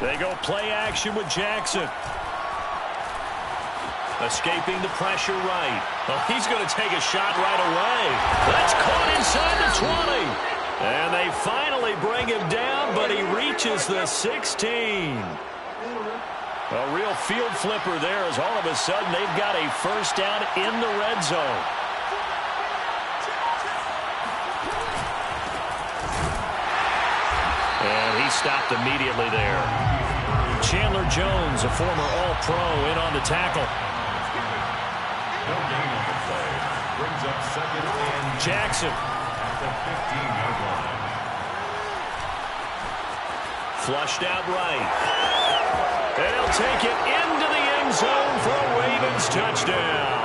They go play action with Jackson. Escaping the pressure right. Oh, he's going to take a shot right away. That's caught inside the 20. And they finally bring him down, but he reaches the 16. A real field flipper there as all of a sudden they've got a first down in the red zone. And he stopped immediately there. Chandler Jones, a former All-Pro, in on the tackle. No gain on the play. Brings up second and Jackson. At the 15-yard line. Flushed out right. They'll take it into the end zone for a Ravens touchdown.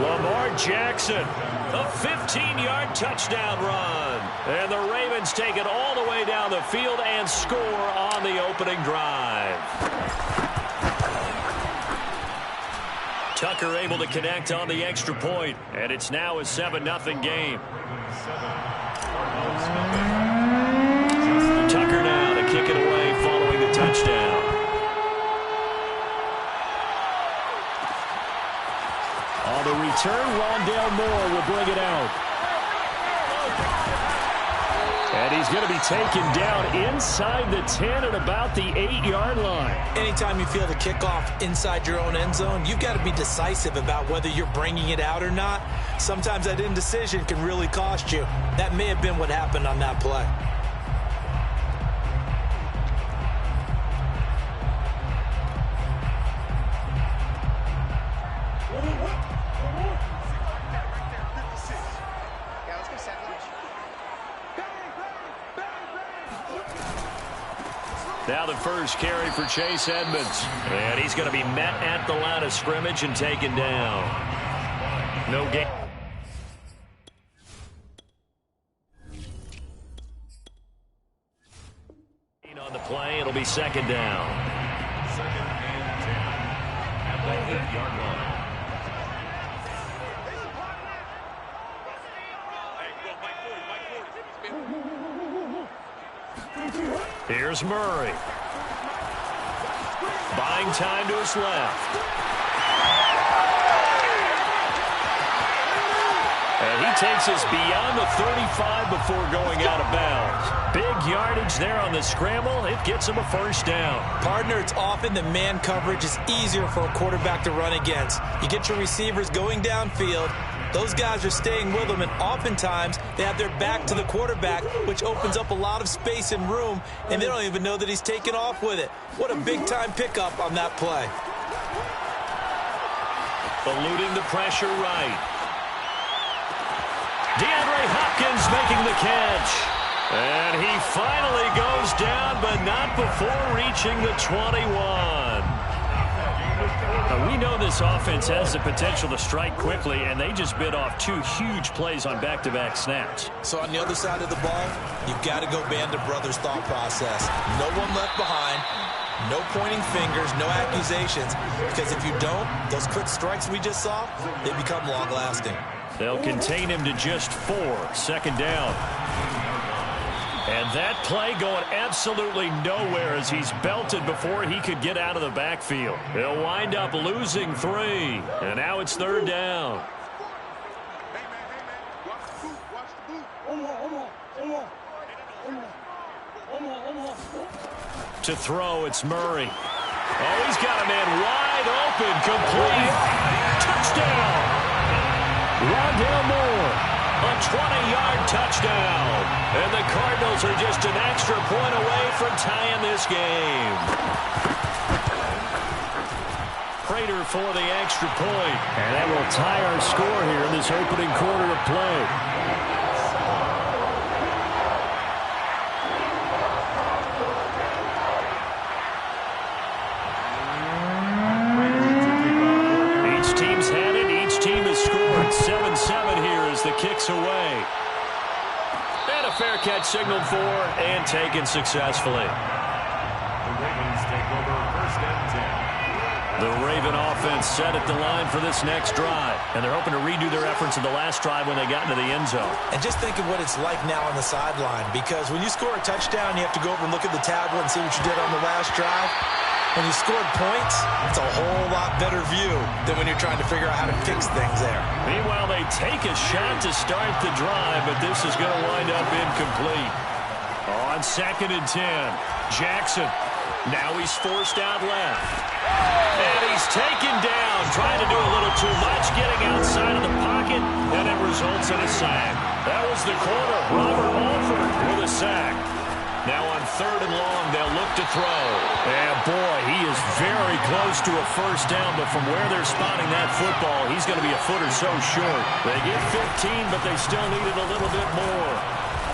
Lamar Jackson, a 15-yard touchdown run. And the Ravens take it all the way down the field and score on the opening drive. Tucker able to connect on the extra point, and it's now a 7-0 game. Tucker now to kick it away following the touchdown. On the return, Rondale Moore will bring it out. And he's going to be taken down inside the 10 at about the 8-yard line. Anytime you feel the kickoff inside your own end zone, you've got to be decisive about whether you're bringing it out or not. Sometimes that indecision can really cost you. That may have been what happened on that play. Now the first carry for Chase Edmonds. And he's going to be met at the line of scrimmage and taken down. No gain. On the play, it'll be second down. Second and 10 at the 8-yard line. Here's Murray. Buying time to his left. And he takes us beyond the 35 before going out of bounds. Big yardage there on the scramble. It gets him a first down. Partner, it's often that man coverage is easier for a quarterback to run against. You get your receivers going downfield. Those guys are staying with him, and oftentimes they have their back to the quarterback, which opens up a lot of space and room, and they don't even know that he's taken off with it. What a big-time pickup on that play. Eluding the pressure right. DeAndre Hopkins making the catch. And he finally goes down, but not before reaching the 21. Now, we know this offense has the potential to strike quickly, and they just bit off two huge plays on back-to-back snaps. So on the other side of the ball, you've got to go Band of Brothers thought process. No one left behind, no pointing fingers, no accusations, because if you don't, those quick strikes we just saw, they become long-lasting. They'll contain him to just 4, second down. And that play going absolutely nowhere as he's belted before he could get out of the backfield. They'll wind up losing 3. And now it's third down. To throw, it's Murray. Oh, he's got a man wide open, complete. Touchdown! Rondale Moore, a 20-yard touchdown. And the Cardinals are just an extra point away from tying this game. Prater for the extra point. And that will tie our score here in this opening quarter of play. Scored 7-7 here as the kick's away. And a fair catch signaled for and taken successfully. The Ravens take over first and 10 The Raven offense set at the line for this next drive. And they're hoping to redo their efforts in the last drive when they got into the end zone. And just think of what it's like now on the sideline. Because when you score a touchdown, you have to go over and look at the tablet and see what you did on the last drive. When you scored points, it's a whole lot better view than when you're trying to figure out how to fix things there. Meanwhile, they take a shot to start the drive, but this is going to wind up incomplete. On 2nd and 10, Jackson. Now he's forced out left. And he's taken down, trying to do a little too much, getting outside of the pocket, and it results in a sack. That was the corner, Robert Alford, with a sack. Now on 3rd and long, they'll look to throw. And boy, he is very close to a first down, but from where they're spotting that football, he's going to be a foot or so short. They get 15, but they still need it a little bit more.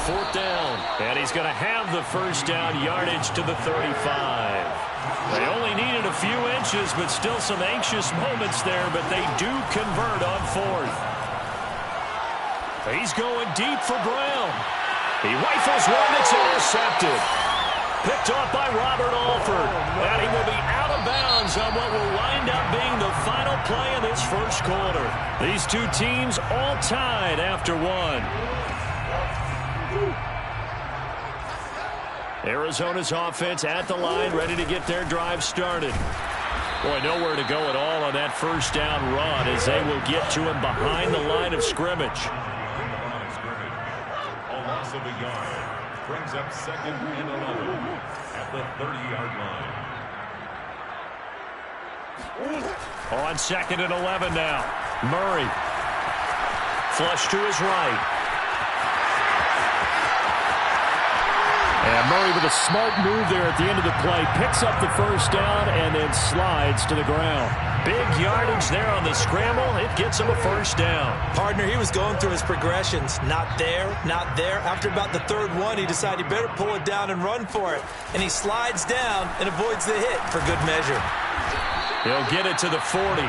4th down, and he's going to have the first down, yardage to the 35. They only needed a few inches, but still some anxious moments there, but they do convert on 4th. He's going deep for Brown. He rifles one that's intercepted. Picked off by Robert Alford. And he will be out of bounds on what will wind up being the final play of this first quarter. These two teams all tied after one. Arizona's offense at the line, ready to get their drive started. Boy, nowhere to go at all on that first down run as they will get to him behind the line of scrimmage. A loss of a yard brings up 2nd and 11 at the 30-yard line. On 2nd and 11 now. Murray. Flush to his right. And Murray with a smart move there at the end of the play. Picks up the first down and then slides to the ground. Big yardage there on the scramble. It gets him a first down. Partner, he was going through his progressions. Not there, not there. After about the 3rd one, he decided he better pull it down and run for it. And he slides down and avoids the hit for good measure. He'll get it to the 40.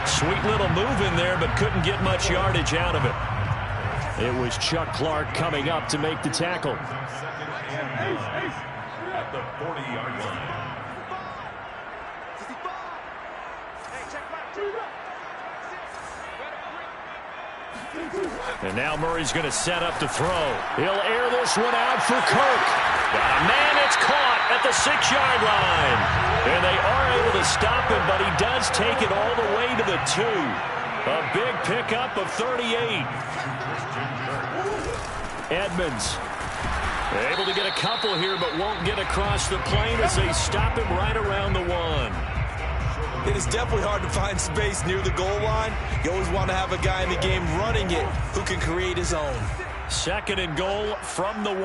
Sweet little move in there, but couldn't get much yardage out of it. It was Chuck Clark coming up to make the tackle. At the 40-yard line. And now Murray's going to set up to throw. He'll air this one out for Kirk. Got a man that's caught at the 6-yard line. And they are able to stop him, but he does take it all the way to the 2. A big pickup of 38. Edmonds able to get a couple here, but won't get across the plane as they stop him right around the 1. It is definitely hard to find space near the goal line. You always want to have a guy in the game running it who can create his own. 2nd and goal from the 1.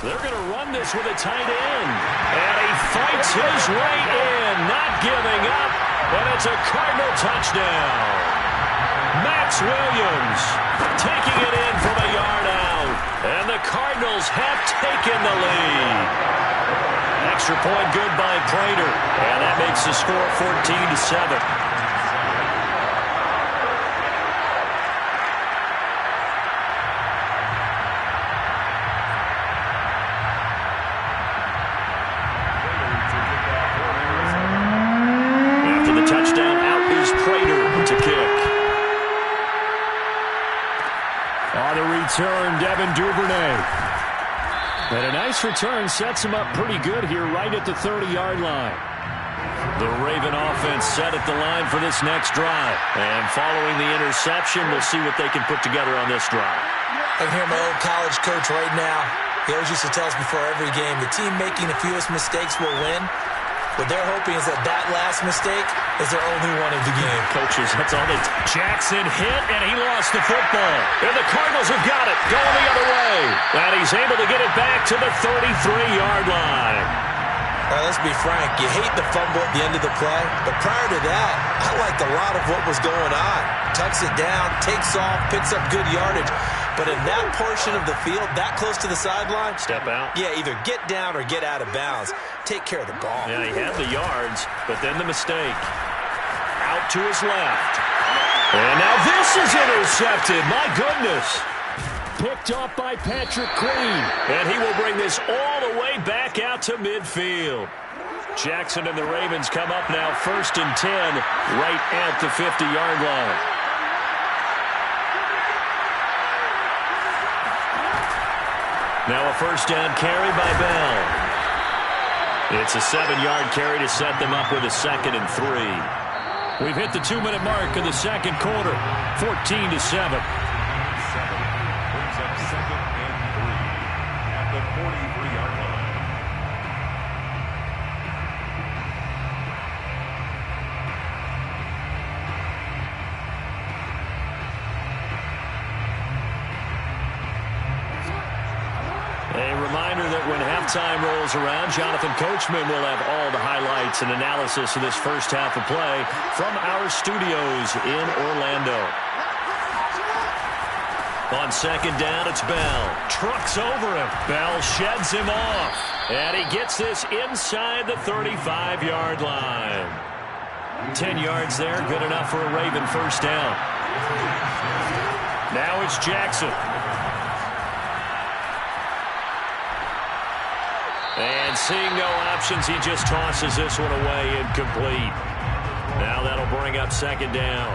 They're going to run this with a tight end. And he fights his way in, not giving up. And it's a Cardinal touchdown. Max Williams taking it in from a yard out. And the Cardinals have taken the lead. Extra point good by Prater. And that makes the score 14-7. After the touchdown, out is Prater to kick. On the return, Devin Duvernay. And a nice return sets him up pretty good here right at the 30-yard line. The Raven offense set at the line for this next drive. And following the interception, we'll see what they can put together on this drive. I can hear my old college coach right now. He always used to tell us before every game, the team making the fewest mistakes will win. What they're hoping is that that last mistake is their only one of the game. Coaches, that's all they... Jackson hit, and he lost the football. And the Cardinals have got it, going the other way. And he's able to get it back to the 33-yard line. Let's be frank, you hate the fumble at the end of the play, but prior to that, I liked a lot of what was going on. Tucks it down, takes off, picks up good yardage. But in that portion of the field, that close to the sideline, step out. Yeah, either get down or get out of bounds. Take care of the ball. Yeah, he had the yards, but then the mistake. Out to his left. And now this is intercepted. My goodness. Picked picked off by Patrick Queen. And he will bring this all the way back out to midfield. Jackson and the Ravens come up now 1st and 10 right at the 50-yard line. Now a first down carry by Bell. It's a 7-yard carry to set them up with a 2nd and 3. We've hit the 2-minute mark in the second quarter, 14-7. Brings up 2nd and 3 at the 43-yard line. A reminder that when halftime rolls around, Jonathan Coachman will have all the highlights and analysis of this first half of play from our studios in Orlando. On 2nd down, it's Bell. Trucks over him. Bell sheds him off. And he gets this inside the 35-yard line. 10 yards there, good enough for a Raven first down. Now it's Jackson. And seeing no options, he just tosses this one away incomplete. Now that'll bring up 2nd down.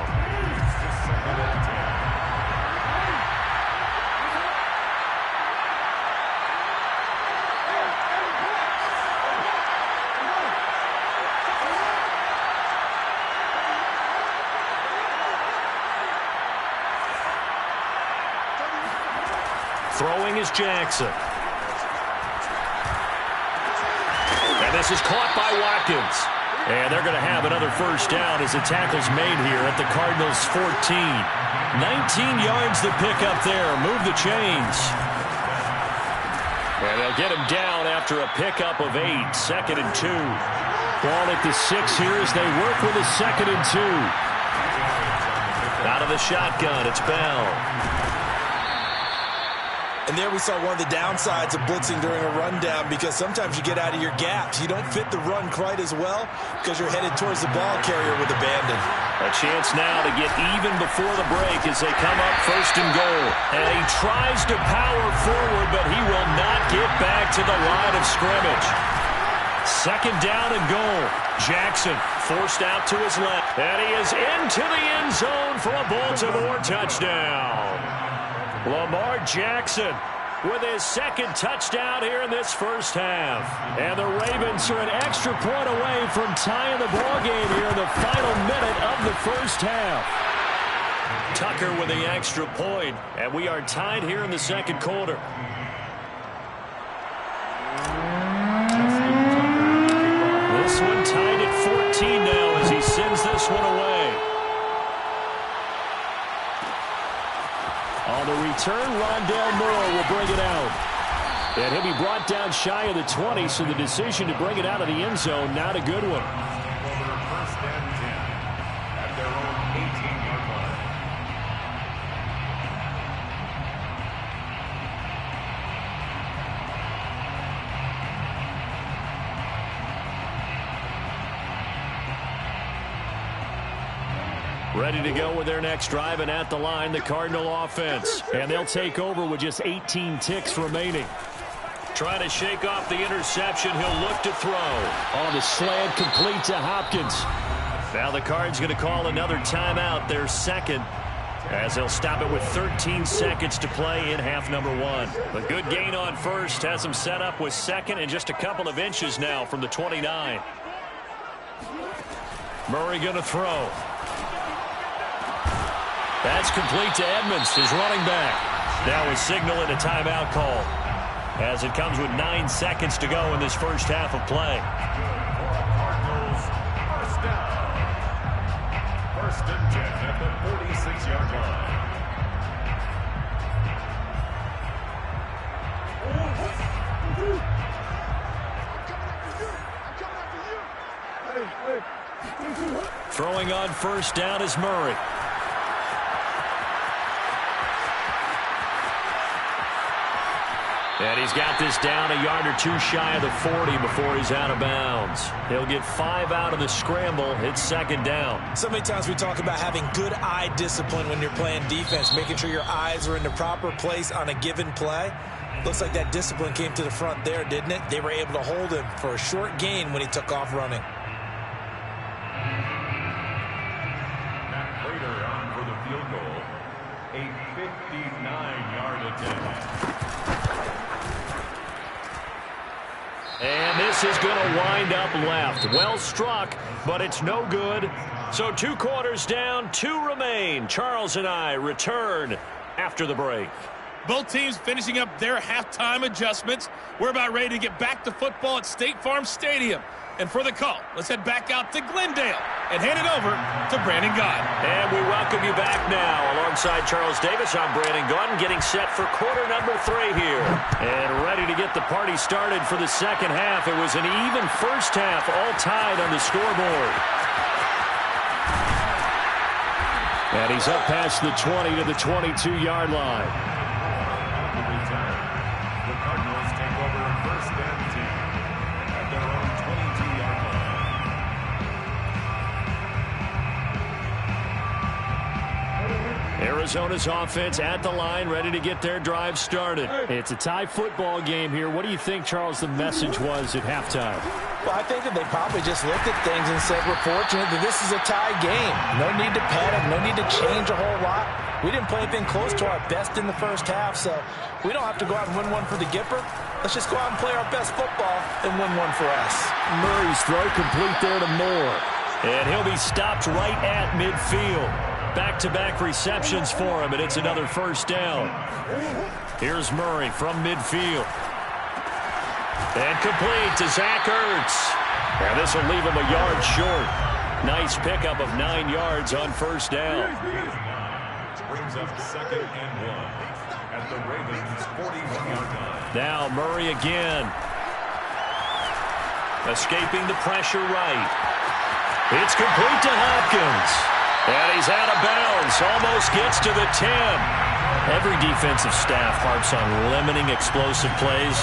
Throwing is Jackson. This is caught by Watkins. And they're going to have another first down as the tackle's made here at the Cardinals' 14. 19 yards to pick up there. Move the chains. And they'll get him down after a pickup of 8. 2nd and 2. Ball at the 6 here as they work with a 2nd and 2. Out of the shotgun, it's Bell. And there we saw one of the downsides of blitzing during a rundown, because sometimes you get out of your gaps. You don't fit the run quite as well because you're headed towards the ball carrier with abandon. A chance now to get even before the break as they come up 1st and goal. And he tries to power forward, but he will not get back to the line of scrimmage. 2nd down and goal. Jackson forced out to his left. And he is into the end zone for a Baltimore touchdown. Lamar Jackson with his 2nd touchdown here in this first half. And the Ravens are an extra point away from tying the ballgame here in the final minute of the first half. Tucker with the extra point, and we are tied here in the second quarter. This one tied at 14 now as he sends this one away. On the return, Rondale Moore will bring it out. And he'll be brought down shy of the 20, so the decision to bring it out of the end zone, not a good one. First and 10 at their own 18-yard line. Ready to go with their next drive, and at the line, the Cardinal offense. And they'll take over with just 18 ticks remaining. Trying to shake off the interception. He'll look to throw. On the slant, complete to Hopkins. Now the Cards going to call another timeout, their 2nd, as they'll stop it with 13 seconds to play in half number 1. A good gain on first has them set up with 2nd and just a couple of inches now from the 29. Murray going to throw. That's complete to Edmonds, his running back. Now a signal and a timeout call, as it comes with 9 seconds to go in this first half of play. Cardinals, first down. 1st and 10 at the 46-yard line. Throwing on first down is Murray. And he's got this down a yard or two shy of the 40 before he's out of bounds. He'll get 5 out of the scramble. It's second down. So many times we talk about having good eye discipline when you're playing defense, making sure your eyes are in the proper place on a given play. Looks like that discipline came to the front there, didn't it? They were able to hold him for a short gain when he took off running. Matt Prater on for the field goal. A 59-yard attempt. And this is going to wind up left. Well struck, but it's no good. So 2 quarters down, 2 remain. Charles and I return after the break. Both teams finishing up their halftime adjustments. We're about ready to get back to football at State Farm Stadium. And for the call, let's head back out to Glendale and hand it over to Brandon Gaudin. And we welcome you back now. Alongside Charles Davis, I'm Brandon Gaudin, getting set for quarter number 3 here. And ready to get the party started for the second half. It was an even first half, all tied on the scoreboard. And he's up past the 20 to the 22-yard line. The Cardinals take over first and 10 at their own 22-yard line. Arizona's offense at the line, ready to get their drive started. It's a tie football game here. What do you think, Charles, the message was at halftime? Well, I think that they probably just looked at things and said, we're fortunate that this is a tie game. No need to panic, no need to change a whole lot. We didn't play anything close to our best in the first half, so we don't have to go out and win one for the Gipper. Let's just go out and play our best football and win one for us. Murray's throw complete there to Moore. And he'll be stopped right at midfield. Back-to-back receptions for him, and it's another first down. Here's Murray from midfield. And complete to Zach Ertz. And this will leave him a yard short. Nice pickup of 9 yards on first down. Brings up second and 1 at the Ravens' 41-yard line. Now Murray again. Escaping the pressure right. It's complete to Hopkins. And he's out of bounds. Almost gets to the 10. Every defensive staff harps on limiting explosive plays.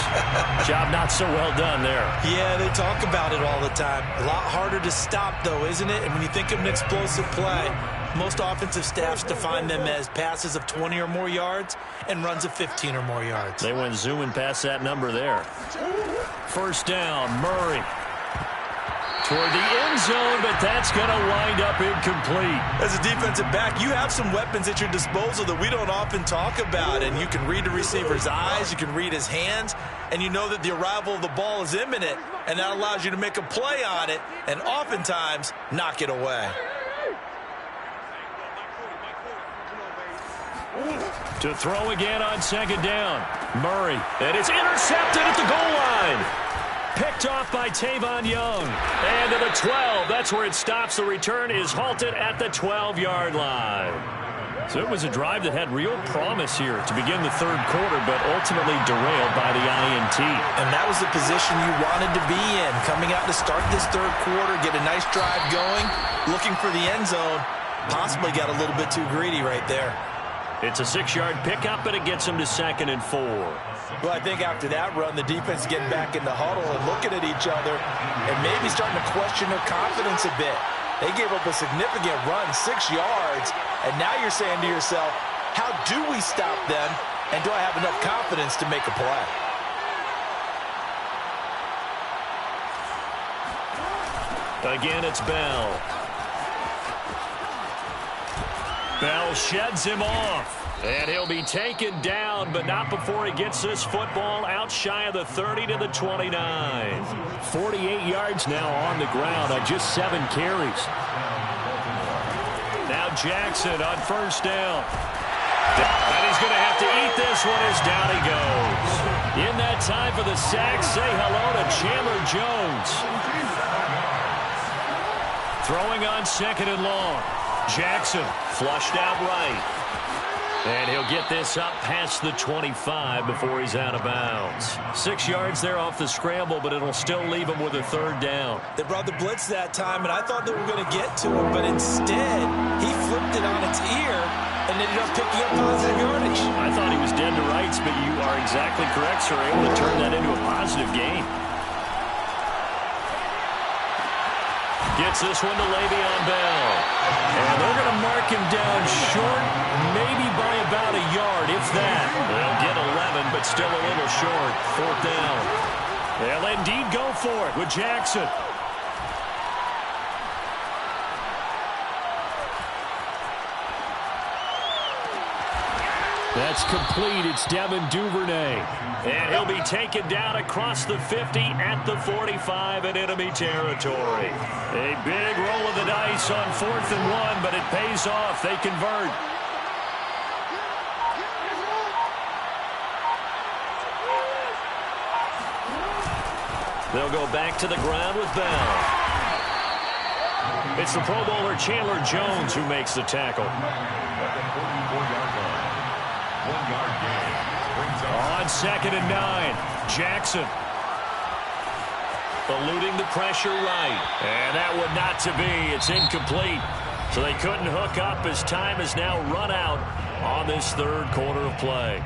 Job not so well done there. Yeah, they talk about it all the time. A lot harder to stop, though, isn't it? And when you think of an explosive play, most offensive staffs define them as passes of 20 or more yards and runs of 15 or more yards. They went zooming past that number there. First down, Murray. Toward the end zone, but that's going to wind up incomplete. As a defensive back, you have some weapons at your disposal that we don't often talk about. And you can read the receiver's eyes, you can read his hands, and you know that the arrival of the ball is imminent. And that allows you to make a play on it and oftentimes knock it away. To throw again on second down. Murray, and it's intercepted at the goal line. Picked off by Tavon Young. And to the 12. That's where it stops. The return is halted at the 12-yard line. So it was a drive that had real promise here to begin the third quarter, but ultimately derailed by the INT. And that was the position you wanted to be in. Coming out to start this third quarter, get a nice drive going, looking for the end zone. Possibly got a little bit too greedy right there. It's a 6-yard pickup, and it gets him to 2nd and 4. Well, I think after that run, the defense is getting back in the huddle and looking at each other and maybe starting to question their confidence a bit. They gave up a significant run, 6 yards, and now you're saying to yourself, how do we stop them, and do I have enough confidence to make a play? Again, it's Bell. Bell sheds him off. And he'll be taken down, but not before he gets this football out shy of the 30 to the 29. 48 yards now on the ground on just 7 carries. Now Jackson on first down. And he's going to have to eat this one as down he goes. In that time for the sack, say hello to Chandler Jones. Throwing on 2nd and long. Jackson flushed out right. And he'll get this up past the 25 before he's out of bounds. 6 yards there off the scramble, but it'll still leave him with a third down. They brought the blitz that time, and I thought they were going to get to him, but instead he flipped it on its ear and ended up picking up positive yardage. I thought he was dead to rights, but you are exactly correct, sir. Able to turn that into a positive gain. Gets this one to Le'Veon Bell. And they're going to mark him down short, maybe by about a yard, if that. They'll get 11, but still a little short. 4th down. They'll indeed go for it with Jackson. That's complete. It's Devin Duvernay. And he'll be taken down across the 50 at the 45 in enemy territory. A big roll of the dice on 4th and 1, but it pays off. They convert. They'll go back to the ground with Bell. It's the Pro Bowler Chandler Jones who makes the tackle. At the 44-yard line. 1-yard gain. Brings up On 2nd and 9, Jackson. Eluding the pressure right. And that would not to be. It's incomplete. So they couldn't hook up as time has now run out on this 3rd quarter of play.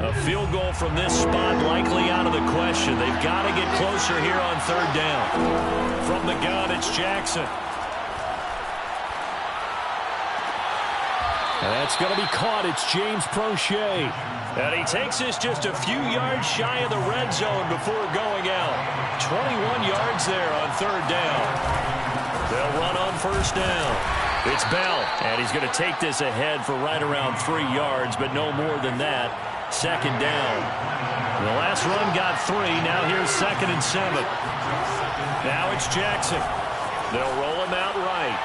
A field goal from this spot likely out of the question. They've got to get closer here on 3rd down. From the gun, it's Jackson. And that's going to be caught. It's James Prochet. And he takes this just a few yards shy of the red zone before going out. 21 yards there on 3rd down. They'll run on 1st down. It's Bell, and he's going to take this ahead for right around 3 yards, but no more than that. 2nd down. The last run got 3. Now here's 2nd and 7. Now it's Jackson. They'll roll him out right.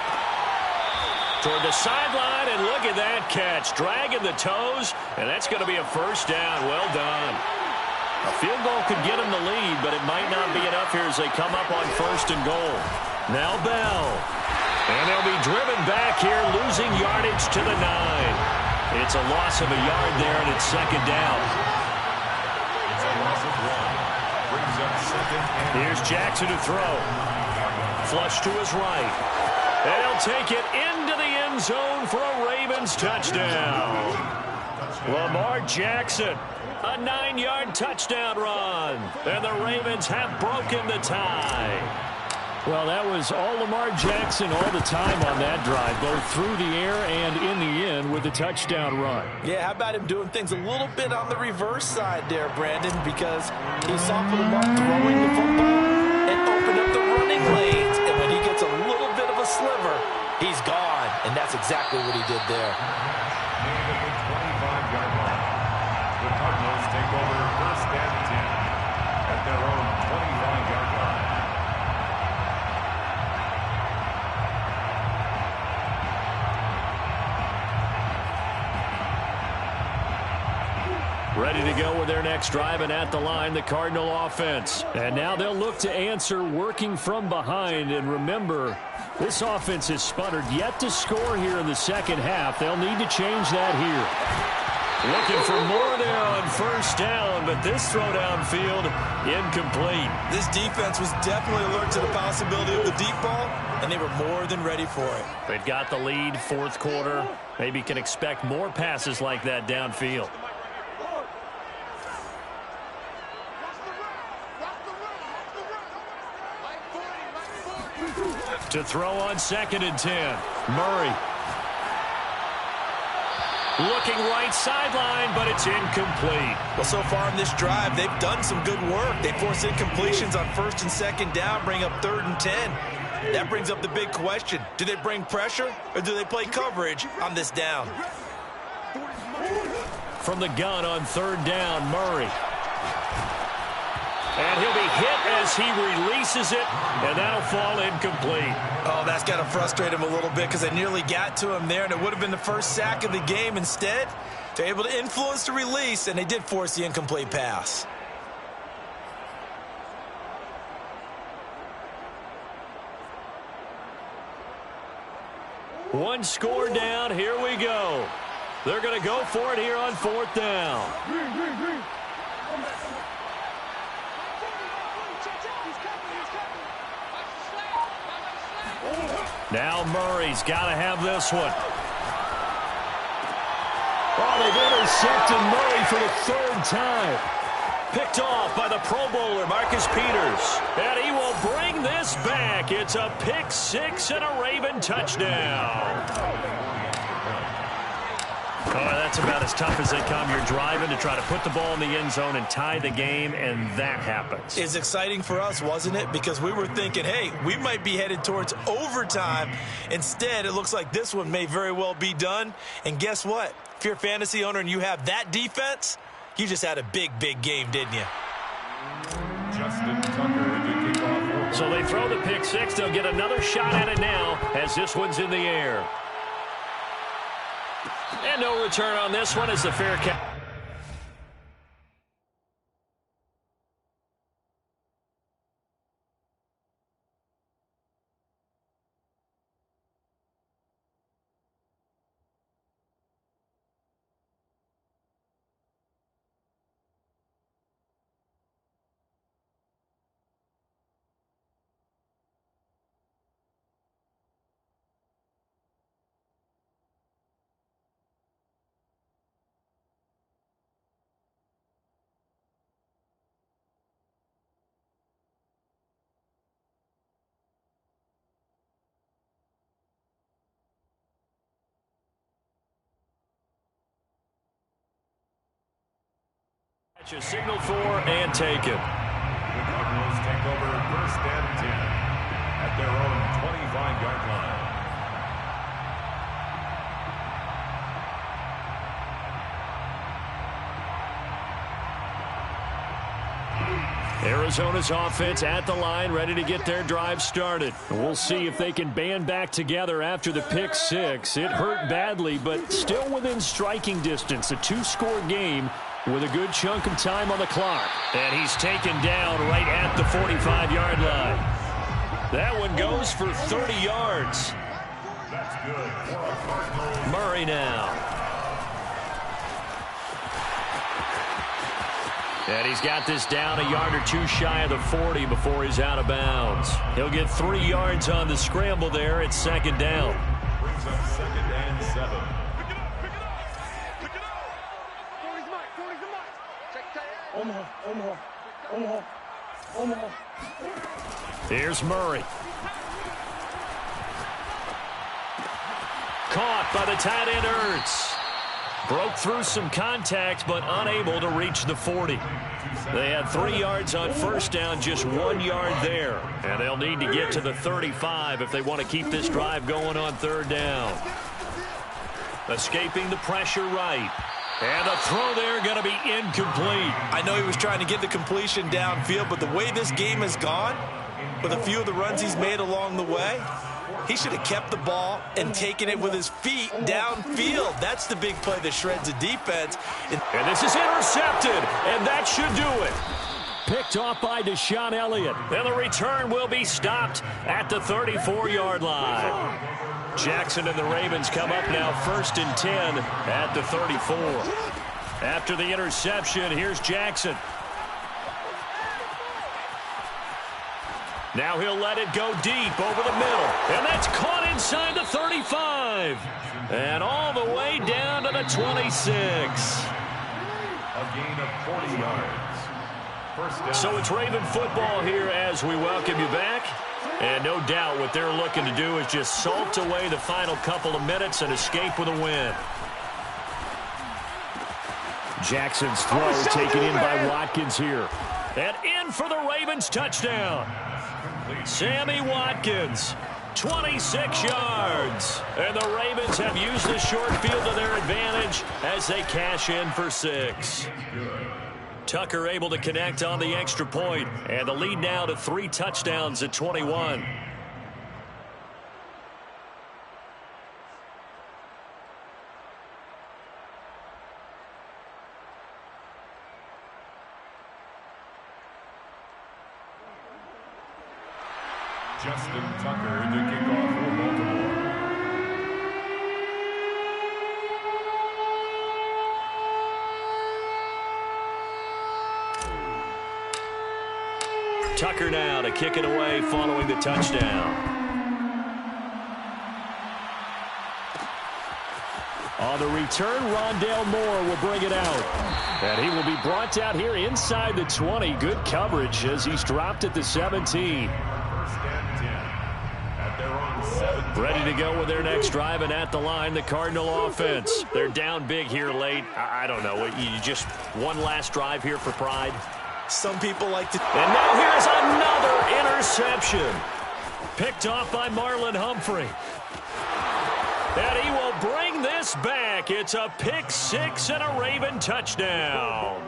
Toward the sideline, and look at that catch. Dragging the toes, and that's going to be a 1st down. Well done. A field goal could get him the lead, but it might not be enough here as they come up on 1st and goal. Now Bell. And they'll be driven back here, losing yardage to the 9. It's a loss of a yard there, and it's 2nd down. It's a loss of 1. Brings up 2nd and... Here's Jackson to throw. Flush to his right. They'll take it into the end zone for a Ravens touchdown. Lamar Jackson, a 9-yard touchdown run. And the Ravens have broken the tie. Well, that was all Lamar Jackson all the time on that drive, both through the air and in the end with a touchdown run. Yeah, how about him doing things a little bit on the reverse side there, Brandon, because he softened him up throwing the football and opened up the running lanes. And when he gets a little bit of a sliver, he's gone. And that's exactly what he did there. At the 25-yard line. The Cardinals take over 1st and 10 at their own 25-yard line. Ready to go with their next drive, and at the line, the Cardinal offense. And now they'll look to answer working from behind. And remember, this offense has sputtered yet to score here in the 2nd half. They'll need to change that here. Looking for more there on 1st down, but this throw downfield incomplete. This defense was definitely alert to the possibility of the deep ball, and they were more than ready for it. They've got the lead, 4th quarter. Maybe can expect more passes like that downfield. To throw on 2nd and 10. Murray. Looking right sideline, but it's incomplete. Well, so far in this drive, they've done some good work. They force incompletions on 1st and 2nd down, bring up 3rd and 10. That brings up the big question. Do they bring pressure, or do they play coverage on this down? From the gun on 3rd down, Murray. And he'll be hit as he releases it, and that'll fall incomplete. Oh, that's got to frustrate him a little bit because they nearly got to him there, and it would have been the first sack of the game. Instead, they're able to influence the release, and they did force the incomplete pass. One score down. Here we go. They're going to go for it here on 4th down. Now Murray's got to have this one. Oh, they've intercepted Murray for the 3rd time. Picked off by the Pro Bowler, Marcus Peters. And he will bring this back. It's a pick 6 and a Raven touchdown. Oh, that's about as tough as they come. You're driving to try to put the ball in the end zone and tie the game, and that happens. It's exciting for us, wasn't it? Because we were thinking, hey, we might be headed towards overtime. Instead, it looks like this one may very well be done. And guess what? If you're a fantasy owner and you have that defense, you just had a big, big game, didn't you? Justin Tucker to kick off. So they throw the pick 6. They'll get another shot at it now as this one's in the air. And no return on this one as the fair catch. Signal for and take it. The Cardinals take over 1st and 10 at their own 25-yard line. Arizona's offense at the line, ready to get their drive started. We'll see if they can band back together after the pick 6. It hurt badly, but still within striking distance. A 2-score game with a good chunk of time on the clock. And he's taken down right at the 45-yard line. That one goes for 30 yards. That's good. Murray now. And he's got this down a yard or two shy of the 40 before he's out of bounds. He'll get 3 yards on the scramble there at 2nd down. Brings up 2nd and 7. Here's Murray. Caught by the tight end Ertz. Broke through some contact, but unable to reach the 40. They had 3 yards on 1st down, just 1 yard there. And they'll need to get to the 35 if they want to keep this drive going on 3rd down. Escaping the pressure right. And the throw there going to be incomplete. I know he was trying to get the completion downfield, but the way this game has gone, with a few of the runs he's made along the way, he should have kept the ball and taken it with his feet downfield. That's the big play that shreds a defense. And this is intercepted, and that should do it. Picked off by Deshaun Elliott. And the return will be stopped at the 34-yard line. Jackson and the Ravens come up now 1st and 10 at the 34. After the interception, here's Jackson. Now he'll let it go deep over the middle. And that's caught inside the 35. And all the way down to the 26. A gain of 40 yards. First down. So it's Raven football here as we welcome you back. And no doubt what they're looking to do is just salt away the final couple of minutes and escape with a win. Jackson's throw taken in by Watkins here. And in for the Ravens touchdown. Sammy Watkins, 26 yards. And the Ravens have used the short field to their advantage as they cash in for 6. Tucker able to connect on the extra point, and the lead now to 3 touchdowns at 21. Justin Tucker to kick off for Baltimore. Tucker now to kick it away following the touchdown. On the return, Rondale Moore will bring it out. And he will be brought down here inside the 20. Good coverage as he's dropped at the 17. Ready to go with their next drive, and at the line, the Cardinal offense. They're down big here late. I don't know. You just one last drive here for pride? Some people like to... And now here's another interception. Picked off by Marlon Humphrey. And he will bring this back. It's a pick six and a Raven touchdown.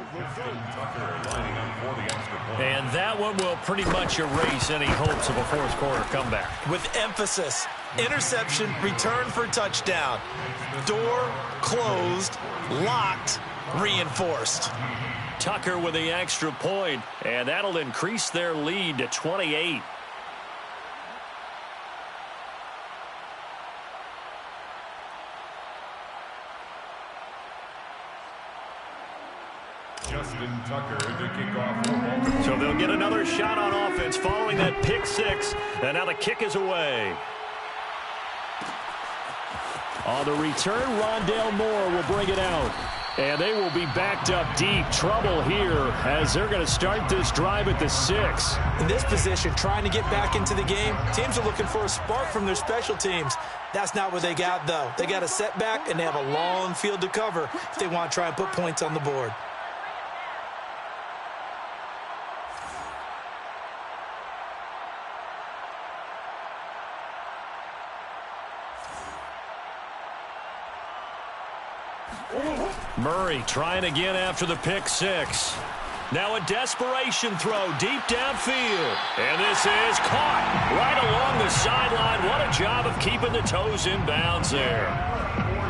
And that one will pretty much erase any hopes of a fourth quarter comeback. With emphasis, interception, return for touchdown. Door closed, locked, reinforced. Tucker with the extra point, and that'll increase their lead to 28. Justin Tucker to kick off for Baltimore. So they'll get another shot on offense following that pick six, and now the kick is away. On the return, Rondale Moore will bring it out. And they will be backed up deep. Trouble here as they're going to start this drive at the 6. In this position, trying to get back into the game, teams are looking for a spark from their special teams. That's not what they got, though. They got a setback, and they have a long field to cover if they want to try and put points on the board. Murray trying again after the pick six. Now a desperation throw deep downfield. And this is caught right along the sideline. What a job of keeping the toes in bounds there.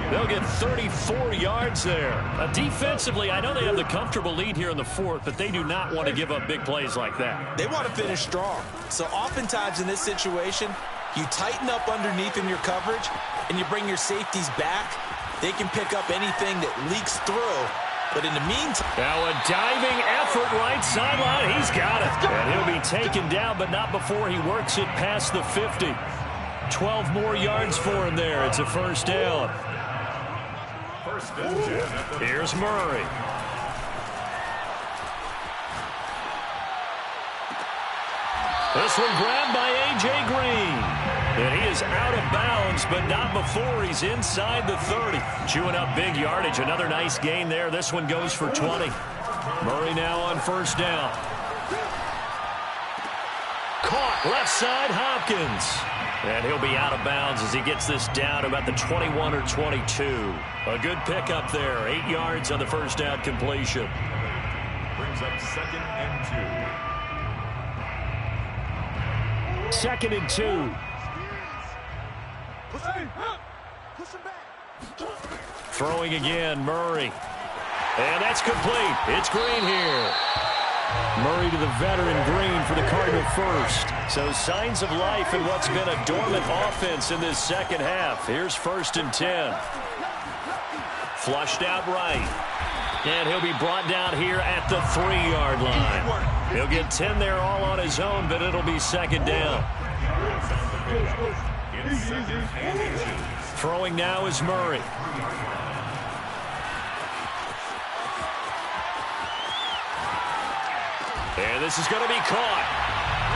They'll get 34 yards there. Defensively, I know they have the comfortable lead here in the fourth, but they do not want to give up big plays like that. They want to finish strong. So oftentimes in this situation, you tighten up underneath in your coverage, and you bring your safeties back. They can pick up anything that leaks through. But in the meantime... Now a diving effort right sideline. He's got it. And he'll be taken down, but not before he works it past the 50. 12 more yards for him there. It's a first down. Here's Murray. This one grabbed by A.J. Green. And he is out of bounds, but not before he's inside the 30. Chewing up big yardage. Another nice gain there. This one goes for 20. Murray now on first down. Caught left side, Hopkins. And he'll be out of bounds as he gets this down about the 21 or 22. A good pickup there. 8 yards on the first down completion. Brings up 2nd and 2. 2nd and 2. Throwing again, Murray. And that's complete. It's Green here. Murray to the veteran Green for the Cardinal first. So signs of life in what's been a dormant offense in this second half. Here's 1st and 10. Flushed out right. And he'll be brought down here at the 3-yard line. He'll get 10 there all on his own, but it'll be 2nd down. Throwing now is Murray. And this is going to be caught.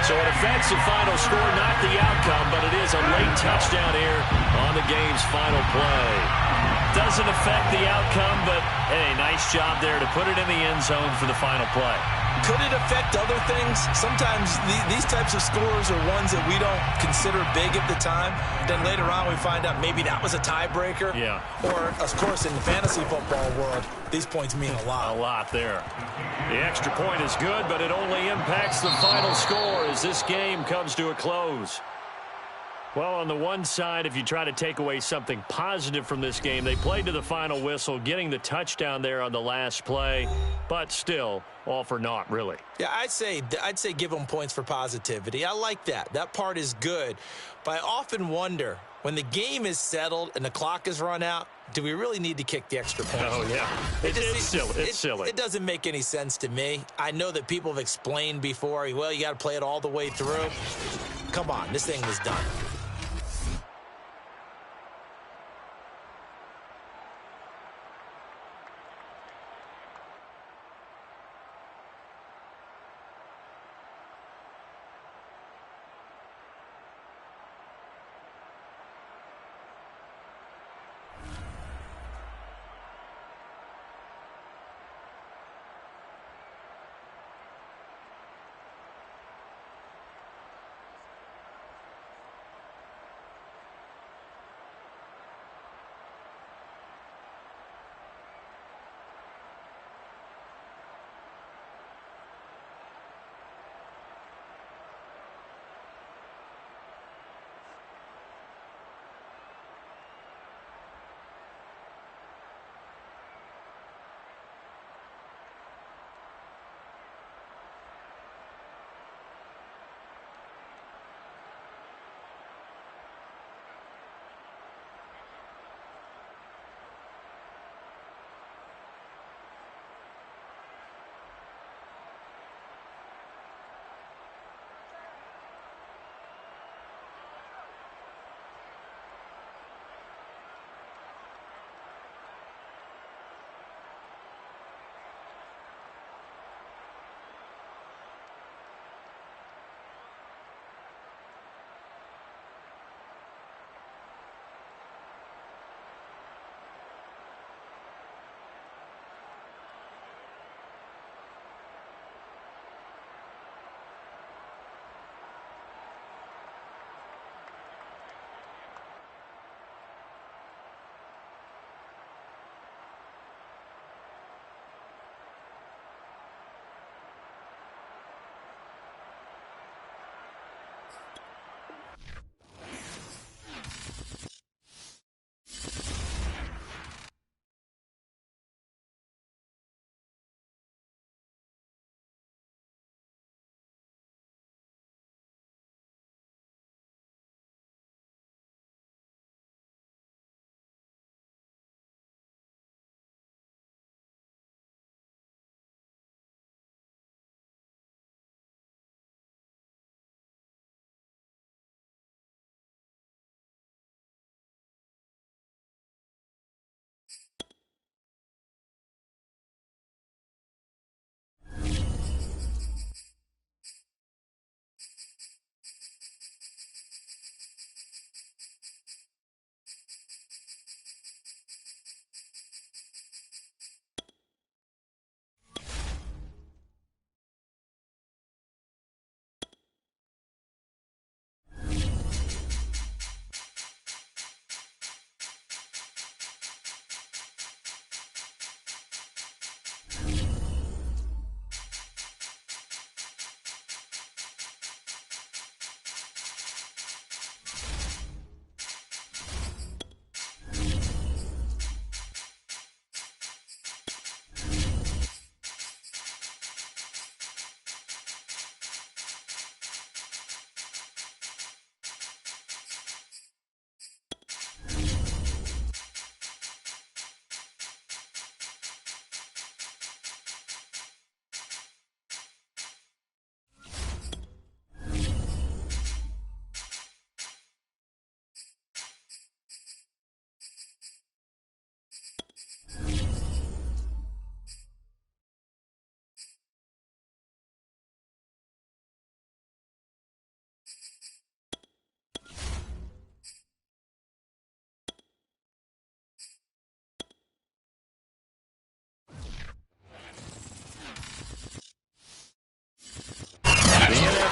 So it affects the final score, not the outcome, but it is a late touchdown here on the game's final play. Doesn't affect the outcome, but, hey, nice job there to put it in the end zone for the final play. Could it affect other things? Sometimes these types of scores are ones that we don't consider big at the time. Then later on we find out maybe that was a tiebreaker. Yeah. Or, of course, in the fantasy football world, these points mean a lot. A lot there. The extra point is good, but it only impacts the final score as this game comes to a close. Well, on the one side, if you try to take away something positive from this game, they played to the final whistle, getting the touchdown there on the last play, but still, all for naught, really. Yeah, I'd say give them points for positivity. I like that. That part is good. But I often wonder, When the game is settled and the clock is run out, do we really need to kick the extra point? Oh, yeah. It's silly. It's silly. It doesn't make any sense to me. I know that people have explained before, well, you got to play it all the way through. Come on, this thing was done.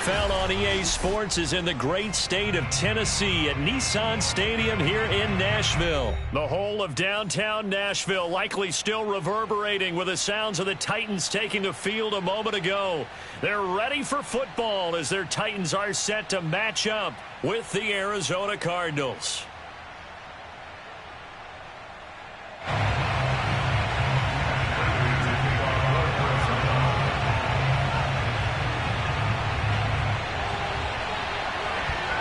NFL on EA Sports is in the great state of Tennessee at Nissan Stadium here in Nashville. The whole of downtown Nashville likely still reverberating with the sounds of the Titans taking the field a moment ago. They're ready for football as their Titans are set to match up with the Arizona Cardinals.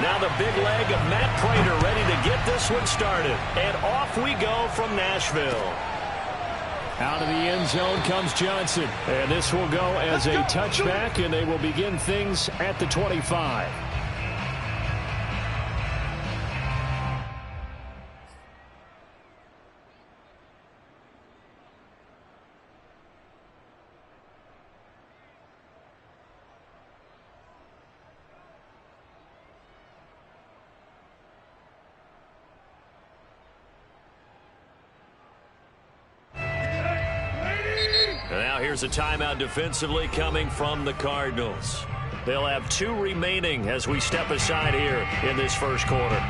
Now the big leg of Matt Prater ready to get this one started. And off we go from Nashville. Out of the end zone comes Johnson. And this will go as a touchback, and they will begin things at the 25. Here's a timeout defensively coming from the Cardinals. They'll have 2 remaining as we step aside here in this first quarter.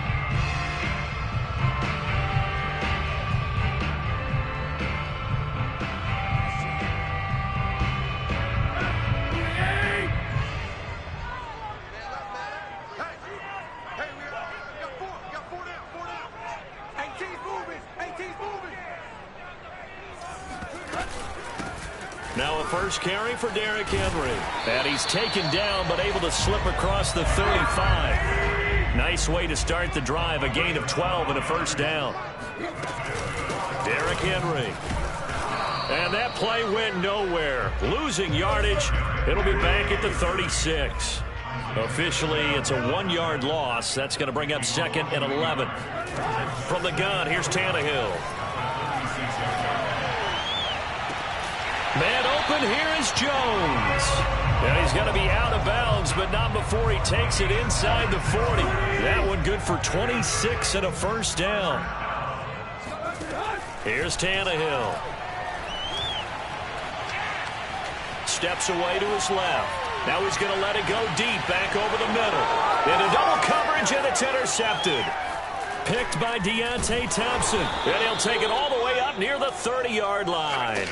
Now a first carry for Derrick Henry. And he's taken down but able to slip across the 35. Nice way to start the drive. A gain of 12 and a first down. Derrick Henry. And that play went nowhere. Losing yardage. It'll be back at the 36. Officially, it's a 1-yard loss. That's going to bring up 2nd and 11. From the gun, here's Tannehill. Man open, here is Jones. And he's going to be out of bounds, but not before he takes it inside the 40. That one good for 26 and a first down. Here's Tannehill. Steps away to his left. Now he's going to let it go deep, back over the middle. Into double coverage, and it's intercepted. Picked by Deontay Thompson. And he'll take it all the way up near the 30-yard line.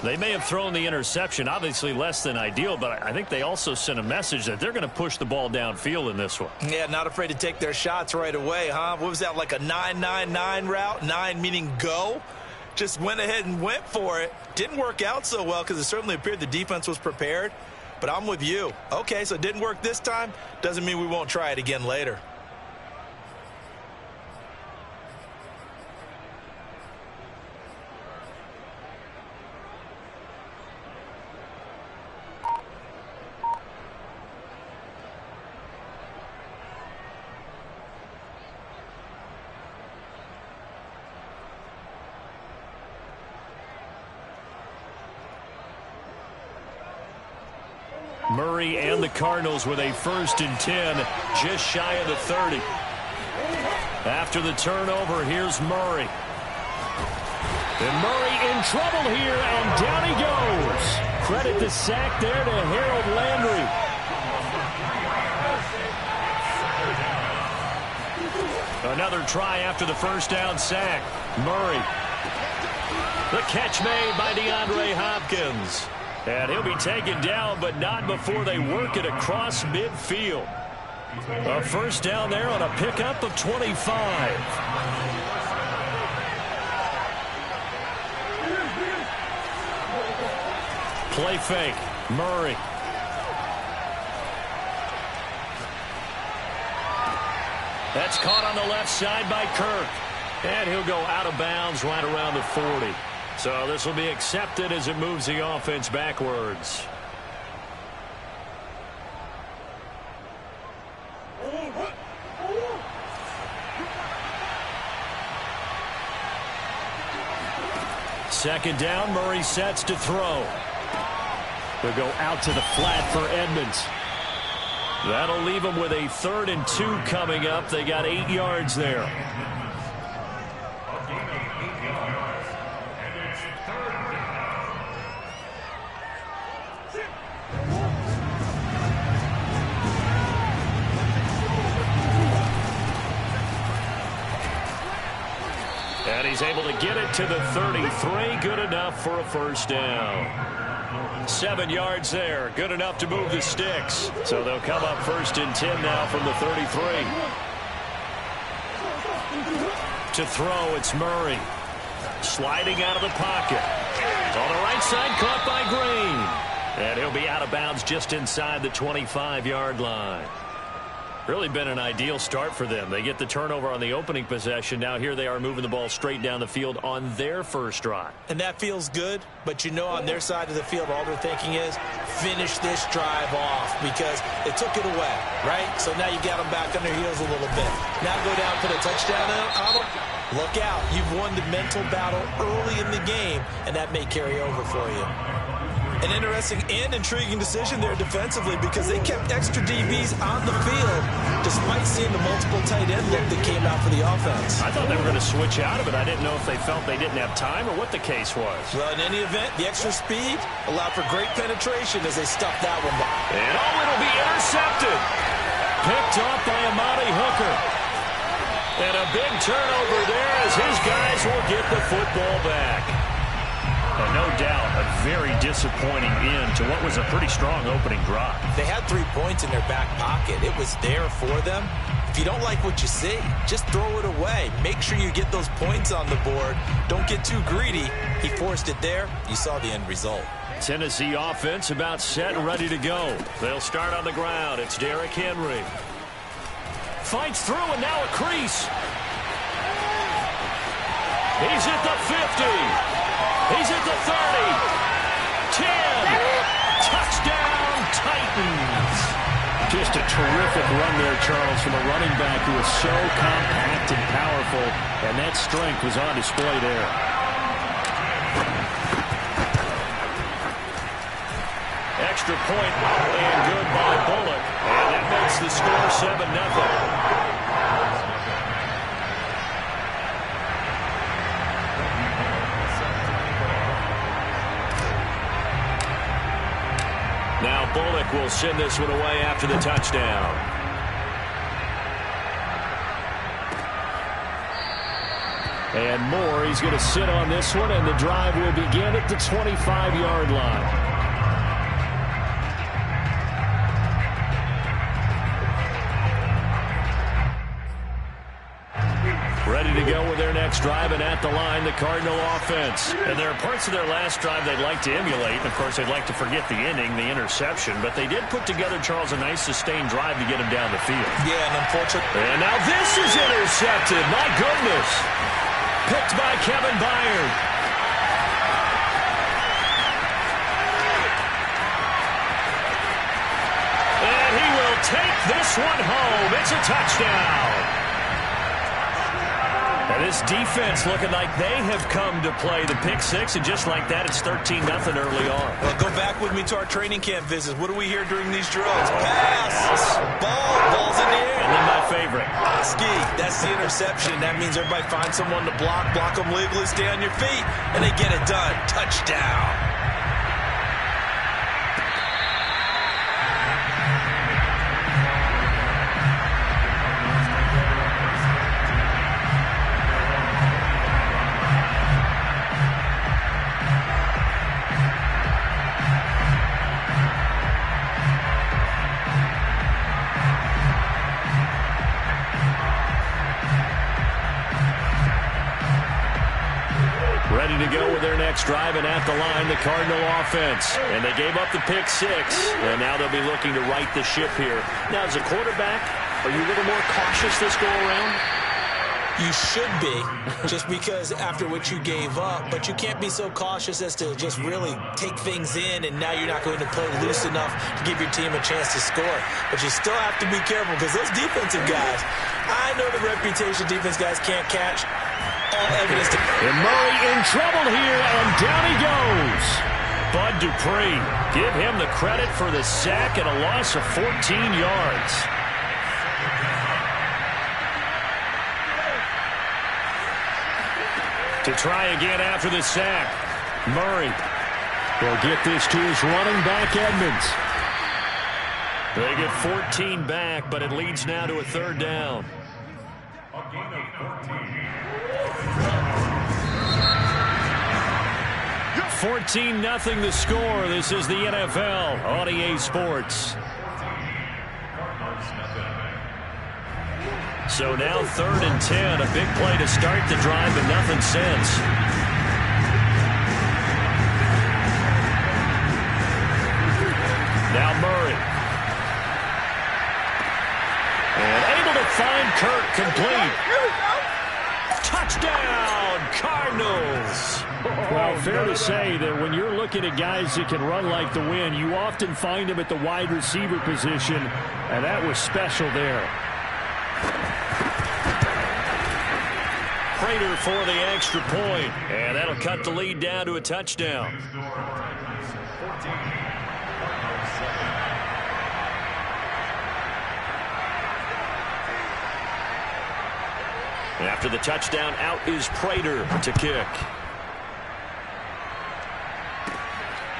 They may have thrown the interception, obviously less than ideal, but I think they also sent a message that they're going to push the ball downfield in this one. Yeah, not afraid to take their shots right away, huh? What was that, like a 9-9-9 route? 9 meaning go? Just went ahead and went for it. Didn't work out so well because it certainly appeared the defense was prepared. But I'm with you. Okay, so it didn't work this time. Doesn't mean we won't try it again later. Murray and the Cardinals with a 1st and 10, just shy of the 30. After the turnover, here's Murray. And Murray in trouble here, and down he goes. Credit the sack there to Harold Landry. Another try after the first down sack. Murray. The catch made by DeAndre Hopkins. And he'll be taken down, but not before they work it across midfield. A first down there on a pickup of 25. Play fake. Murray. That's caught on the left side by Kirk. And he'll go out of bounds right around the 40. So this will be accepted as it moves the offense backwards. Second down, Murray sets to throw. They'll go out to the flat for Edmonds. That'll leave them with a 3rd and 2 coming up. They got 8 yards there. And he's able to get it to the 33. Good enough for a first down. 7 yards there. Good enough to move the sticks. So they'll come up 1st and 10 now from the 33. To throw, it's Murray. Sliding out of the pocket. On the right side, caught by Green. And he'll be out of bounds just inside the 25-yard line. Really been an ideal start for them. They get the turnover on the opening possession. Now here they are moving the ball straight down the field on their first drive. And that feels good, but you know on their side of the field all they're thinking is finish this drive off because they took it away, right? So now you got them back on their heels a little bit. Now go down, put a touchdown on them. Look out. You've won the mental battle early in the game, and that may carry over for you. An interesting and intriguing decision there defensively because they kept extra DBs on the field despite seeing the multiple tight end look that came out for the offense. I thought they were going to switch out of it. I didn't know if they felt they didn't have time or what the case was. Well, in any event, the extra speed allowed for great penetration as they stuffed that one back. And it'll be intercepted. Picked off by Amani Hooker. And a big turnover there as his guys will get the football back. And no doubt, a very disappointing end to what was a pretty strong opening drive. They had 3 points in their back pocket. It was there for them. If you don't like what you see, just throw it away. Make sure you get those points on the board. Don't get too greedy. He forced it there. You saw the end result. Tennessee offense about set and ready to go. They'll start on the ground. It's Derrick Henry. Fights through and now a crease. He's at the 50. He's at the 30. 10. Touchdown, Titans. Just a terrific run there, Charles, from a running back who is so compact and powerful, and that strength was on display there. Extra point and good by Bullock. And that makes the score 7-0. Now Bullock will send this one away after the touchdown. And Moore, he's going to sit on this one, and the drive will begin at the 25-yard line. Ready to go with their next drive, and at the line, the Cardinal offense. And there are parts of their last drive they'd like to emulate. And of course, they'd like to forget the ending, the interception. But they did put together, Charles, a nice sustained drive to get him down the field. Yeah, and unfortunately. And now this is intercepted. My goodness. Picked by Kevin Byard. And he will take this one home. It's a touchdown. And this defense looking like they have come to play the pick six, and just like that, it's 13-0 early on. Well, go back with me to our training camp visits. What do we hear during these drills? Pass, ball's in the air. And then my favorite. Oski, that's the interception. That means everybody finds someone to block them legally, stay on your feet, and they get it done. Touchdown. Ready to go with their next drive, and at the line, the Cardinal offense. And they gave up the pick six, and now they'll be looking to right the ship here. Now, as a quarterback, are you a little more cautious this go-around? You should be, just because after what you gave up, but you can't be so cautious as to just really take things in, and now you're not going to play loose enough to give your team a chance to score. But you still have to be careful, because those defensive guys, I know the reputation defense guys can't catch. And Murray in trouble here, and down he goes. Bud Dupree, give him the credit for the sack and a loss of 14 yards. To try again after the sack, Murray will get this to his running back, Edmonds. They get 14 back, but it leads now to a third down. 14-0 the score. This is the NFL on EA Sports. So now 3rd and 10. A big play to start the drive, but nothing since. Now Murray. Complete. Touchdown, Cardinals. Well, fair to say that when you're looking at guys that can run like the wind, you often find them at the wide receiver position, and that was special there. Prater for the extra point, and that'll cut the lead down to a touchdown. After the touchdown, out is Prater to kick.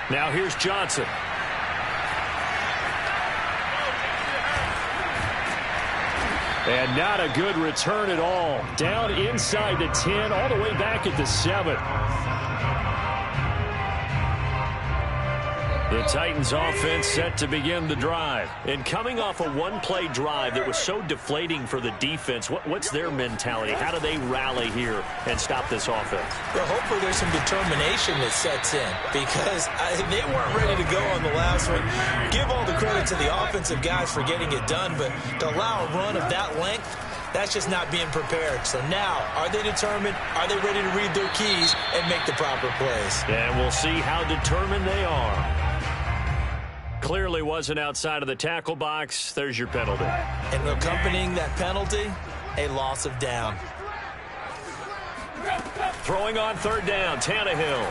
Now here's Johnson. And not a good return at all. Down inside the 10, all the way back at the 7. The Titans offense set to begin the drive. And coming off a one-play drive that was so deflating for the defense, what's their mentality? How do they rally here and stop this offense? Well, hopefully there's some determination that sets in because they weren't ready to go on the last one. Give all the credit to the offensive guys for getting it done, but to allow a run of that length, that's just not being prepared. So now, are they determined? Are they ready to read their keys and make the proper plays? And we'll see how determined they are. Clearly wasn't outside of the tackle box. There's your penalty. And accompanying that penalty, a loss of down. Throwing on third down, Tannehill.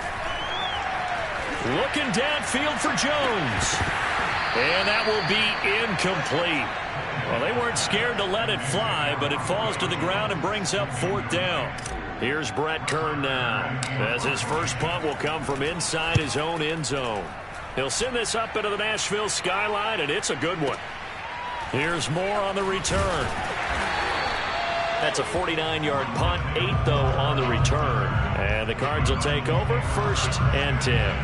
Looking downfield for Jones. And that will be incomplete. Well, they weren't scared to let it fly, but it falls to the ground and brings up fourth down. Here's Brett Kern now, as his first punt will come from inside his own end zone. He'll send this up into the Nashville skyline, and it's a good one. Here's Moore on the return. That's a 49-yard punt, 8, though, on the return. And the Cards will take over, 1st and 10.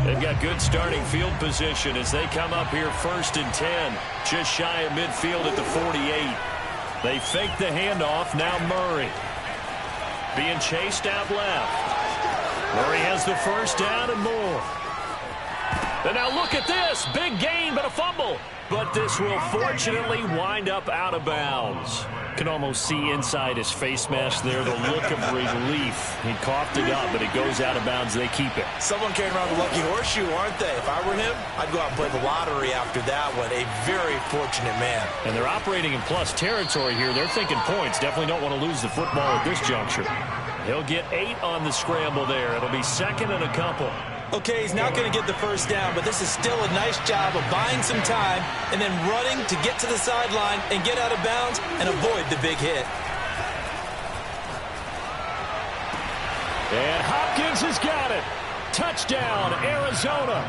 They've got good starting field position as they come up here 1st and 10, just shy of midfield at the 48. They fake the handoff. Now Murray being chased out left. Murray has the first down and more. And now look at this. Big gain, but a fumble. But this will fortunately wind up out of bounds. Can almost see inside his face mask there the look of relief. He coughed it up, but it goes out of bounds. They keep it. Someone carrying around the lucky horseshoe, aren't they? If I were him, I'd go out and play the lottery after that one. A very fortunate man. And they're operating in plus territory here. They're thinking points. Definitely don't want to lose the football at this juncture. He'll get 8 on the scramble there. It'll be 2nd and a couple. Okay, he's not going to get the first down, but this is still a nice job of buying some time and then running to get to the sideline and get out of bounds and avoid the big hit. And Hopkins has got it. Touchdown, Arizona.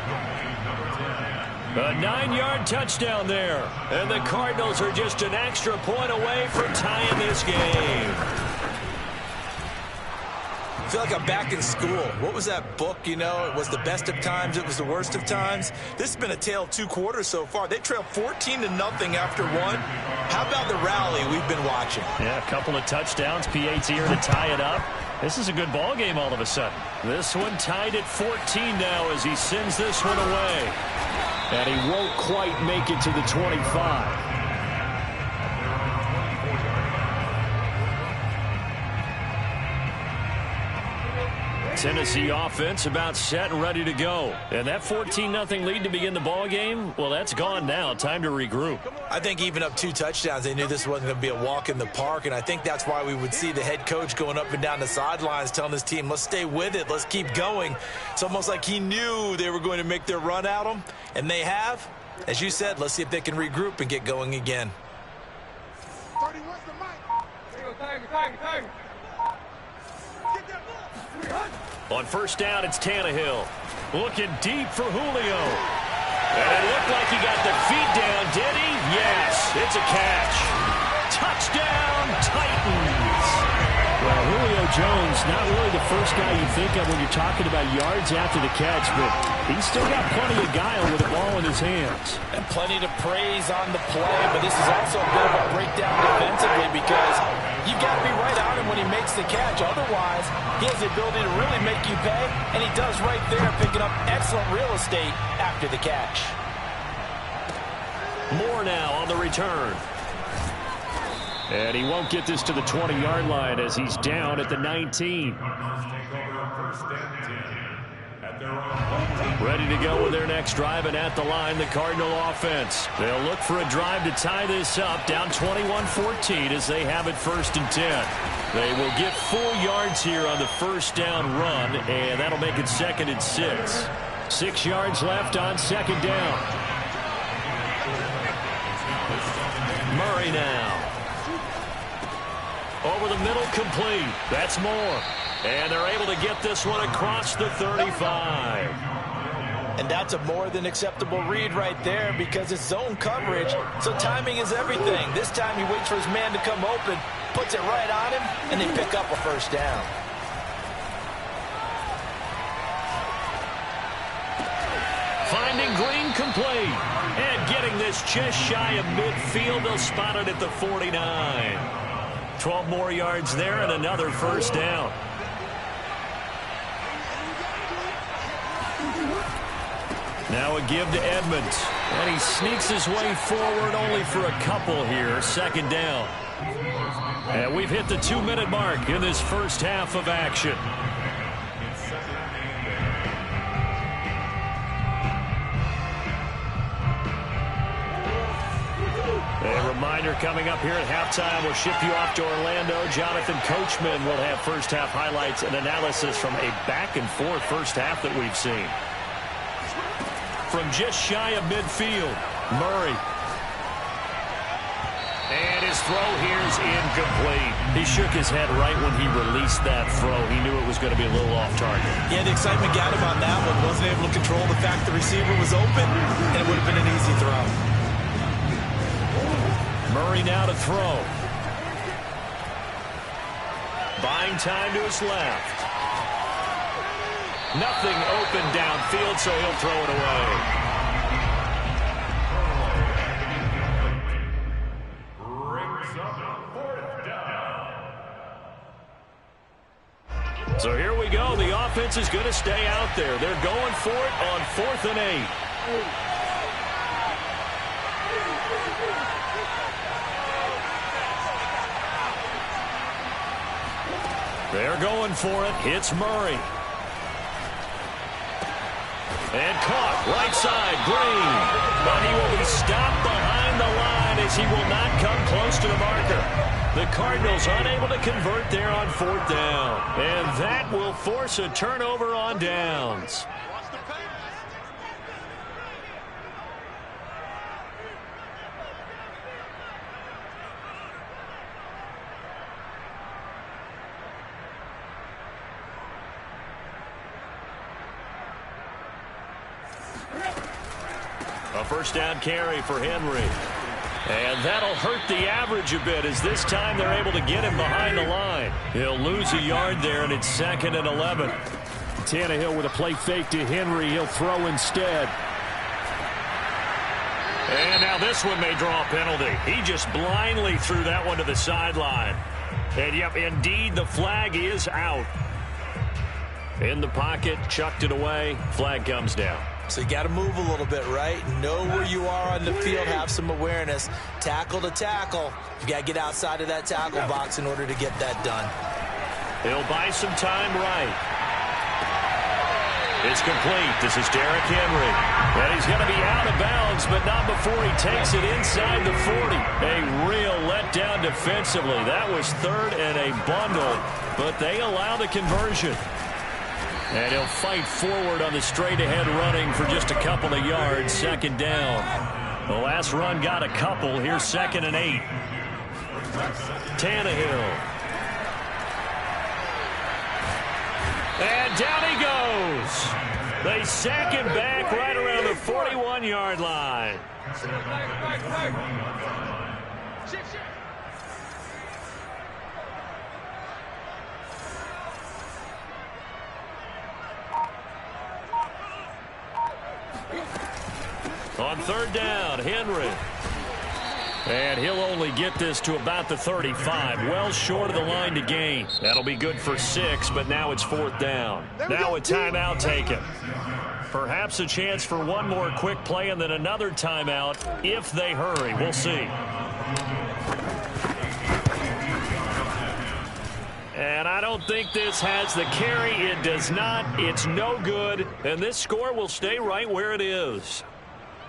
A 9-yard touchdown there. And the Cardinals are just an extra point away from tying this game. I feel like I'm back in school. What was that book, you know? It was the best of times. It was the worst of times. This has been a tale of 2 quarters so far. They trailed 14-0 after 1. How about the rally we've been watching? Yeah, a couple of touchdowns. P.A.'s here to tie it up. This is a good ball game all of a sudden. This one tied at 14 now as he sends this one away. And he won't quite make it to the 25. Tennessee offense about set and ready to go. And that 14-0 lead to begin the ball game, well, that's gone now. Time to regroup. I think even up 2 touchdowns, they knew this wasn't going to be a walk in the park, and I think that's why we would see the head coach going up and down the sidelines telling his team, let's stay with it, let's keep going. It's almost like he knew they were going to make their run at him, and they have. As you said, let's see if they can regroup and get going again. On first down, it's Tannehill. Looking deep for Julio. And it looked like he got the feet down, did he? Yes, it's a catch. Touchdown, Titans. Well, Julio Jones, not really the first guy you think of when you're talking about yards after the catch, but he's still got plenty of guile with the ball in his hands. And plenty to praise on the play, but this is also a bit of a breakdown defensively because you've got to be right on him when he makes makes the catch. Otherwise, he has the ability to really make you pay, and he does right there, picking up excellent real estate after the catch. Moore now on the return. And he won't get this to the 20-yard line as he's down at the 19. Ready to go with their next drive, and at the line, the Cardinal offense. They'll look for a drive to tie this up, down 21-14 as they have it 1st and 10. They will get 4 yards here on the first down run, and that'll make it 2nd and 6. 6 yards left on 2nd down. Murray now. Over the middle, complete. That's Moore. And they're able to get this one across the 35. And that's a more than acceptable read right there because it's zone coverage, so timing is everything. This time he waits for his man to come open, puts it right on him, and they pick up a first down. Finding Green complete. And getting this just shy of midfield. They'll spot it at the 49. 12 more yards there and another first down. Now a give to Edmonds. And he sneaks his way forward only for a couple here. 2nd down. And we've hit the 2-minute mark in this first half of action. A reminder coming up here at halftime. We'll ship you off to Orlando. Jonathan Coachman will have first half highlights and analysis from a back-and-forth first half that we've seen. From just shy of midfield, Murray. And his throw here is incomplete. He shook his head right when he released that throw. He knew it was going to be a little off target. Yeah, the excitement got him on that one. Wasn't able to control the fact the receiver was open, and it would have been an easy throw. Murray now to throw. Buying time to his left. Nothing open downfield, so he'll throw it away. So here we go. The offense is going to stay out there. They're going for it on 4th and 8. They're going for it. Hits Murray. And caught right side, Green. But he will be stopped behind the line as he will not come close to the marker. The Cardinals unable to convert there on 4th down. And that will force a turnover on downs. A first down carry for Henry. And that'll hurt the average a bit as this time they're able to get him behind the line. He'll lose a yard there, and it's 2nd and 11. Tannehill with a play fake to Henry. He'll throw instead. And now this one may draw a penalty. He just blindly threw that one to the sideline. And, yep, indeed, the flag is out. In the pocket, chucked it away. Flag comes down. So you got to move a little bit, right? Know where you are on the field, have some awareness. Tackle to tackle. You got to get outside of that tackle box in order to get that done. He'll buy some time right. It's complete. This is Derrick Henry. And he's going to be out of bounds, but not before he takes it inside the 40. A real letdown defensively. That was 3rd and a bundle, but they allow the conversion. And he'll fight forward on the straight-ahead running for just a couple of yards. 2nd down. The last run got a couple. Here's 2nd and 8. Tannehill. And down he goes. They sack him back right around the 41-yard line. On 3rd down, Henry. And he'll only get this to about the 35, well short of the line to gain. That'll be good for 6, but now it's 4th down. Now a timeout taken. Perhaps a chance for one more quick play and then another timeout if they hurry. We'll see. And I don't think this has the carry. It does not. It's no good. And this score will stay right where it is.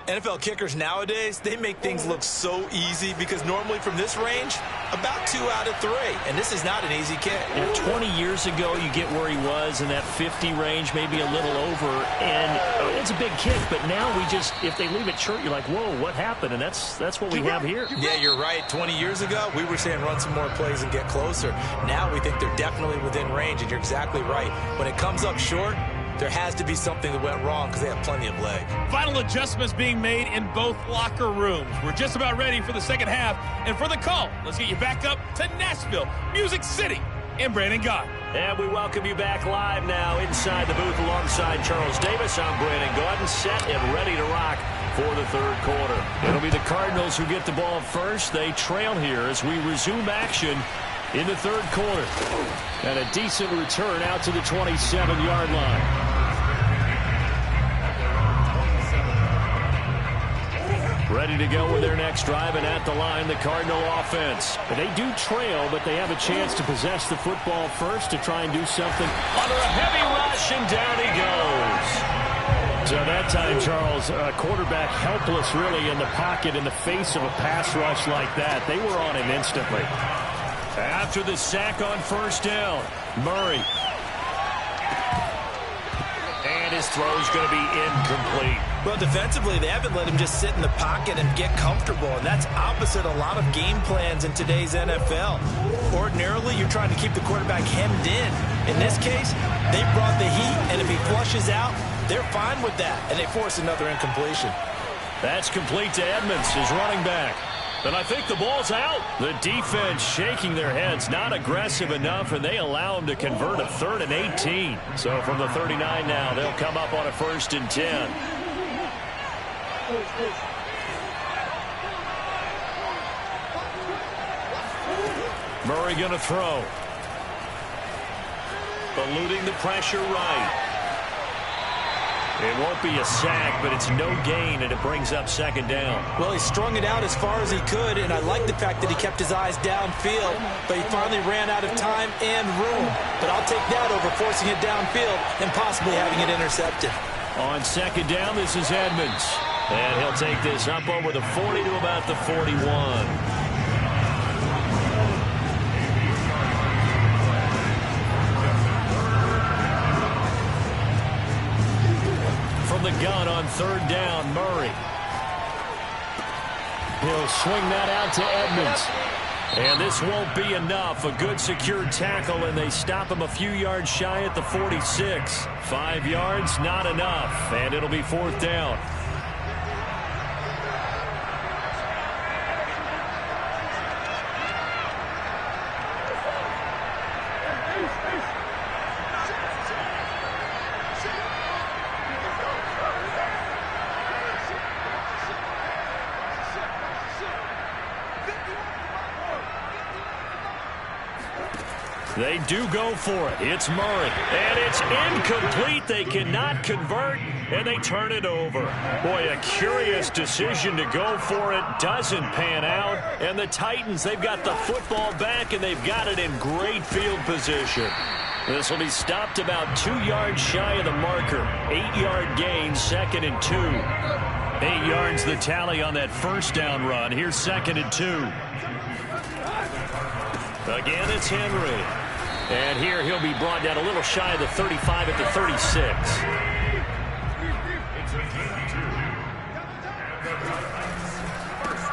NFL kickers nowadays, they make things look so easy because normally from this range, about 2 out of 3. And this is not an easy kick. And 20 years ago, you get where he was in that 50 range, maybe a little over. And it's a big kick, but now we just, if they leave it short, you're like, whoa, what happened? And that's what we have here. Yeah, you're right. 20 years ago, we were saying run some more plays and get closer. Now we think they're definitely within range, and you're exactly right. When it comes up short, there has to be something that went wrong because they have plenty of leg. Final adjustments being made in both locker rooms. We're just about ready for the second half. And for the call, let's get you back up to Nashville, Music City, and Brandon Gaudin. And we welcome you back live now inside the booth alongside Charles Davis. I'm Brandon Gaudin, set and ready to rock for the third quarter. It'll be the Cardinals who get the ball first. They trail here as we resume action in the third quarter. And a decent return out to the 27-yard line. Ready to go with their next drive, and at the line, the Cardinal offense. They do trail, but they have a chance to possess the football first to try and do something. Under a heavy rush, and down he goes. So that time, Charles, quarterback helpless really in the pocket in the face of a pass rush like that. They were on him instantly. After the sack on first down, Murray. And his throw's going to be incomplete. Well, defensively, they haven't let him just sit in the pocket and get comfortable, and that's opposite a lot of game plans in today's NFL. Ordinarily, you're trying to keep the quarterback hemmed in. In this case, they brought the heat, and if he flushes out, they're fine with that, and they force another incompletion. That's complete to Edmonds, his running back. And I think the ball's out. The defense shaking their heads, not aggressive enough, and they allow him to convert a 3rd and 18. So from the 39 now, they'll come up on a 1st and 10. Murray going to throw. Eluding the pressure right. It won't be a sack, but it's no gain, and it brings up 2nd down. Well, he strung it out as far as he could, and I like the fact that he kept his eyes downfield, but he finally ran out of time and room. But I'll take that over forcing it downfield and possibly having it intercepted. On 2nd down, this is Edmonds. And he'll take this up over the 40 to about the 41. From the gun on 3rd down, Murray. He'll swing that out to Edmonds. And this won't be enough. A good secure tackle, and they stop him a few yards shy at the 46. 5 yards, not enough. And it'll be 4th down. They do go for it. It's Murray. And it's incomplete. They cannot convert, and they turn it over. Boy, a curious decision to go for it. Doesn't pan out. And the Titans, they've got the football back, and they've got it in great field position. This will be stopped about 2 yards shy of the marker. 8-yard gain, 2nd and 2. 8 yards the tally on that 1st down run. Here's 2nd and 2. Again, it's Henry. And here he'll be brought down a little shy of the 35 at the 36.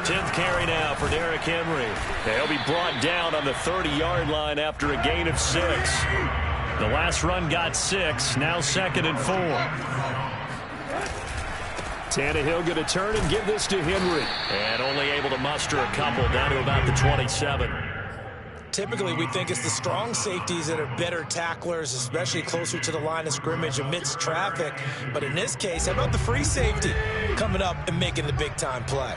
Tenth carry now for Derrick Henry. He'll be brought down on the 30-yard line after a gain of 6. The last run got 6. Now 2nd and 4. Tannehill going to turn and give this to Henry. And only able to muster a couple down to about the 27. Typically, we think it's the strong safeties that are better tacklers, especially closer to the line of scrimmage amidst traffic. But in this case, how about the free safety coming up and making the big-time play?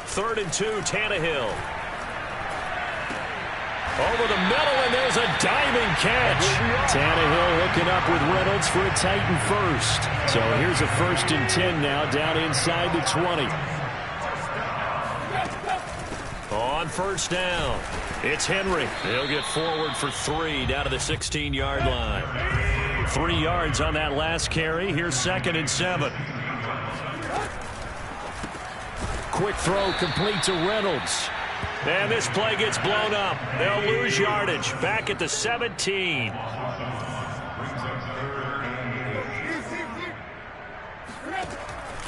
3rd and 2, Tannehill. Over the middle, and there's a diving catch. Tannehill hooking up with Reynolds for a Titan first. So here's a 1st and 10 now, down inside the 20. On 1st down, it's Henry. He'll get forward for 3 down to the 16-yard line. 3 yards on that last carry. Here's 2nd and 7. Quick throw complete to Reynolds. And this play gets blown up. They'll lose yardage. Back at the 17.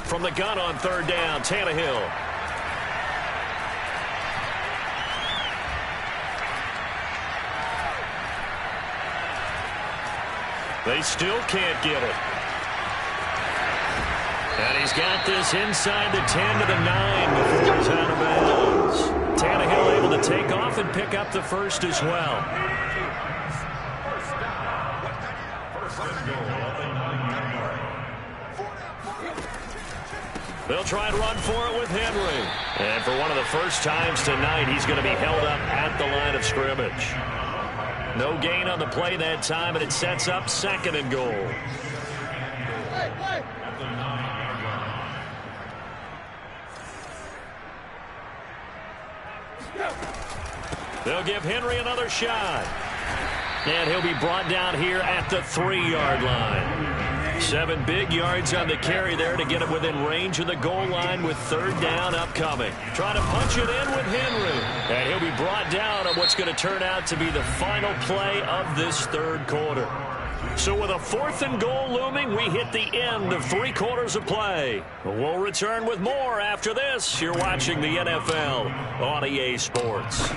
From the gun on 3rd down, Tannehill. They still can't get it. And he's got this inside the 10 to the 9 before he's out of bounds. Tannehill able to take off and pick up the first as well. They'll try and run for it with Henry. And for one of the first times tonight, he's going to be held up at the line of scrimmage. No gain on the play that time, and it sets up 2nd and goal. They'll give Henry another shot. And he'll be brought down here at the 3-yard line. 7 big yards on the carry there to get it within range of the goal line with 3rd down upcoming. Trying to punch it in with Henry. And he'll be brought down on what's going to turn out to be the final play of this 3rd quarter. So with a 4th and goal looming, we hit the end of 3 quarters of play. We'll return with more after this. You're watching the NFL on EA Sports.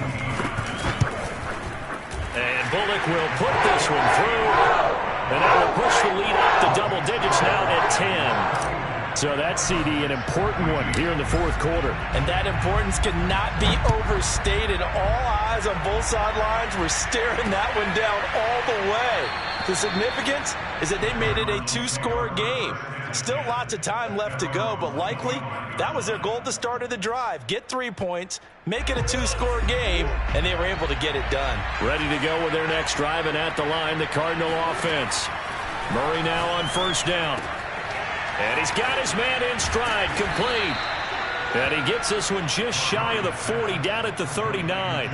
And Bullock will put this one through. And that will push the lead up to double digits now at 10. So that, CD, an important one here in the 4th quarter. And that importance cannot be overstated. All eyes on both sidelines were staring that one down all the way. The significance is that they made it a 2-score game. Still lots of time left to go, but likely that was their goal at the start of the drive. Get 3 points, make it a 2-score game, and they were able to get it done. Ready to go with their next drive, and at the line, the Cardinal offense. Murray now on 1st down. And he's got his man in stride, complete. And he gets this one just shy of the 40, down at the 39.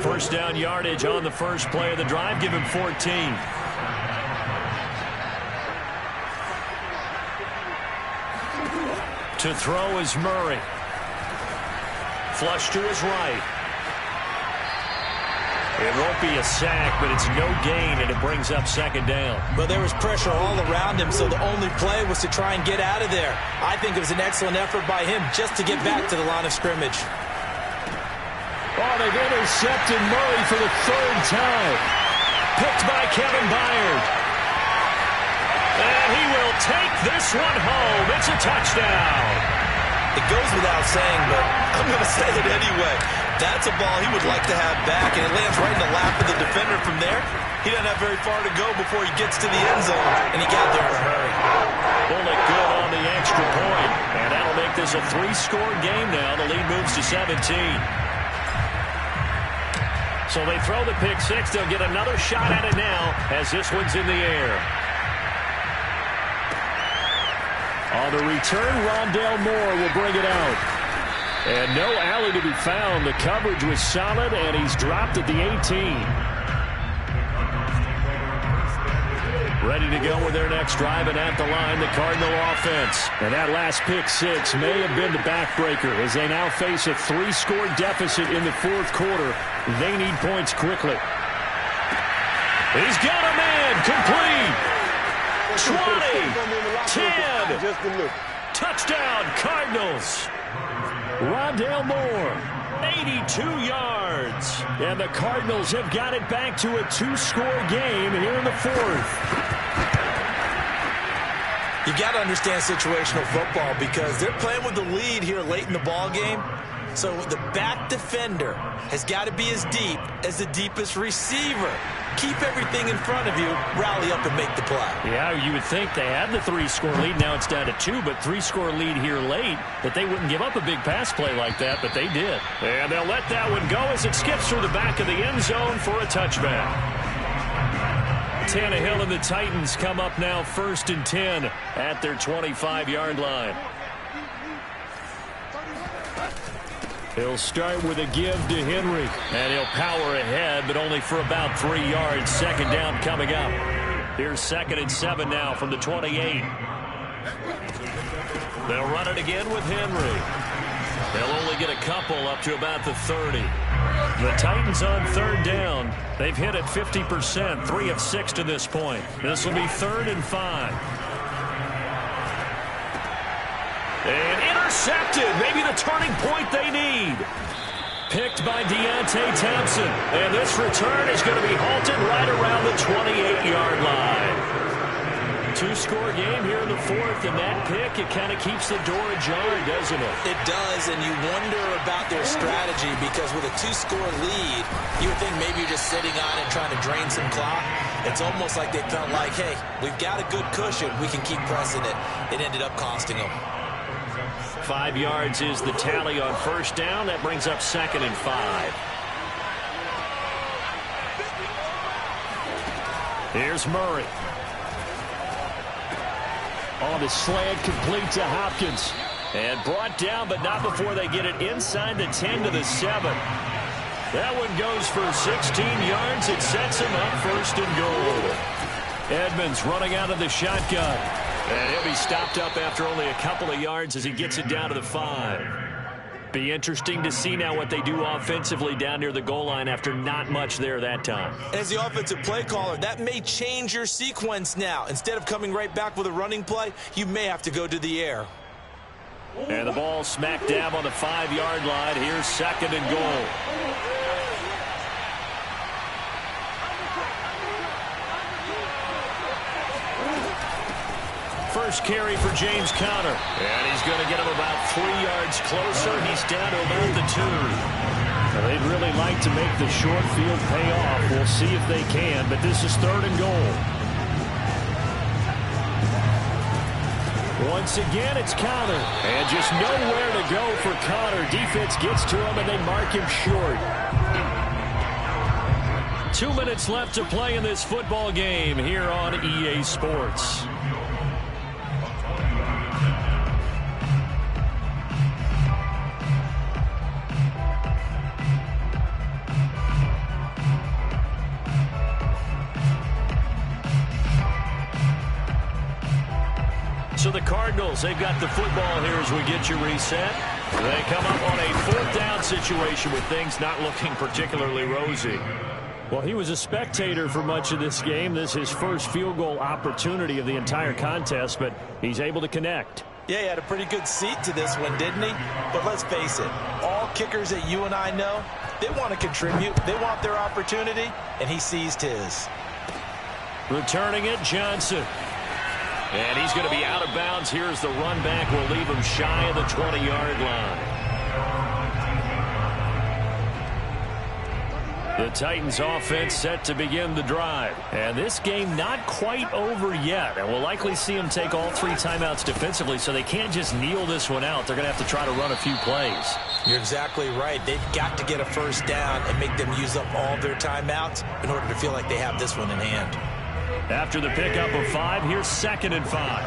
1st down yardage on the first play of the drive, give him 14. To throw is Murray. Flush to his right. It won't be a sack, but it's no gain, and it brings up 2nd down. But there was pressure all around him, so the only play was to try and get out of there. I think it was an excellent effort by him just to get back to the line of scrimmage. Oh, they've intercepted Murray for the 3rd time. Picked by Kevin Byard. And he will take this one home. It's a touchdown. It goes without saying, but I'm going to say it anyway. That's a ball he would like to have back, and it lands right in the lap of the defender from there. He doesn't have very far to go before he gets to the end zone, and he got there in a hurry. Bullock good on the extra point, and that'll make this a 3-score game now. The lead moves to 17. So they throw the pick 6. They'll get another shot at it now as this one's in the air. On the return, Rondale Moore will bring it out. And no alley to be found. The coverage was solid, and he's dropped at the 18. Ready to go with their next drive, and at the line, the Cardinal offense. And that last pick 6 may have been the backbreaker as they now face a 3-score deficit in the 4th quarter. They need points quickly. He's got a man, complete. 20, 10, touchdown Cardinals. Rondale Moore, 82 yards. And the Cardinals have got it back to a 2-score game here in the 4th. You got to understand situational football because they're playing with the lead here late in the ball game. So the back defender has got to be as deep as the deepest receiver. keep everything in front of you, rally up and make the play. Yeah, you would think they had the 3-score lead. Now it's down to 2, but 3-score lead here late, that they wouldn't give up a big pass play like that, but they did. And they'll let that one go as it skips through the back of the end zone for a touchback. Tannehill and the Titans come up now 1st and 10 at their 25-yard line. He'll start with a give to Henry, and he'll power ahead, but only for about 3 yards. Second down coming up. Here's 2nd and 7 now from the 28. They'll run it again with Henry. They'll only get a couple up to about the 30. The Titans on 3rd down. They've hit it 50%, 3 of 6 to this point. This will be 3rd and 5. And intercepted. Maybe the turning point they need. Picked by Deontay Thompson. And this return is going to be halted right around the 28-yard line. 2-score game here in the 4th, and that pick, it kind of keeps the door ajar, doesn't it? It does, and you wonder about their strategy because with a 2-score lead, you would think maybe you're just sitting on it trying to drain some clock. It's almost like they felt like, hey, we've got a good cushion. We can keep pressing it. It ended up costing them. 5 yards is the tally on 1st down. That brings up 2nd and 5. Here's Murray. On the slant, complete to Hopkins. And brought down, but not before they get it inside the 10 to the 7. That one goes for 16 yards. It sets him up 1st and goal. Edmonds running out of the shotgun. And he'll be stopped up after only a couple of yards as he gets it down to the 5. Be interesting to see now what they do offensively down near the goal line after not much there that time. As the offensive play caller, that may change your sequence now. Instead of coming right back with a running play, you may have to go to the air. And the ball smack dab on the 5-yard line. Here's 2nd and goal. First carry for James Conner. And he's going to get him about 3 yards closer. He's down to about the 2. Now, they'd really like to make the short field pay off. We'll see if they can, but this is 3rd and goal. Once again, it's Conner. And just nowhere to go for Conner. Defense gets to him, and they mark him short. 2 minutes left to play in this football game here on EA Sports. So the Cardinals, they've got the football here as we get you reset. They come up on a 4th down situation with things not looking particularly rosy. Well, he was a spectator for much of this game. This is his first field goal opportunity of the entire contest, but he's able to connect. Yeah, he had a pretty good seat to this one, didn't he? But let's face it, all kickers that you and I know, they want to contribute. They want their opportunity, and he seized his. Returning it, Johnson. And he's going to be out of bounds. Here's the run back. Will leave him shy of the 20-yard line. The Titans offense set to begin the drive. And this game not quite over yet. And we'll likely see them take all 3 timeouts defensively, so they can't just kneel this one out. They're going to have to try to run a few plays. You're exactly right. They've got to get a 1st down and make them use up all their timeouts in order to feel like they have this one in hand. After the pickup of 5, here's 2nd and 5.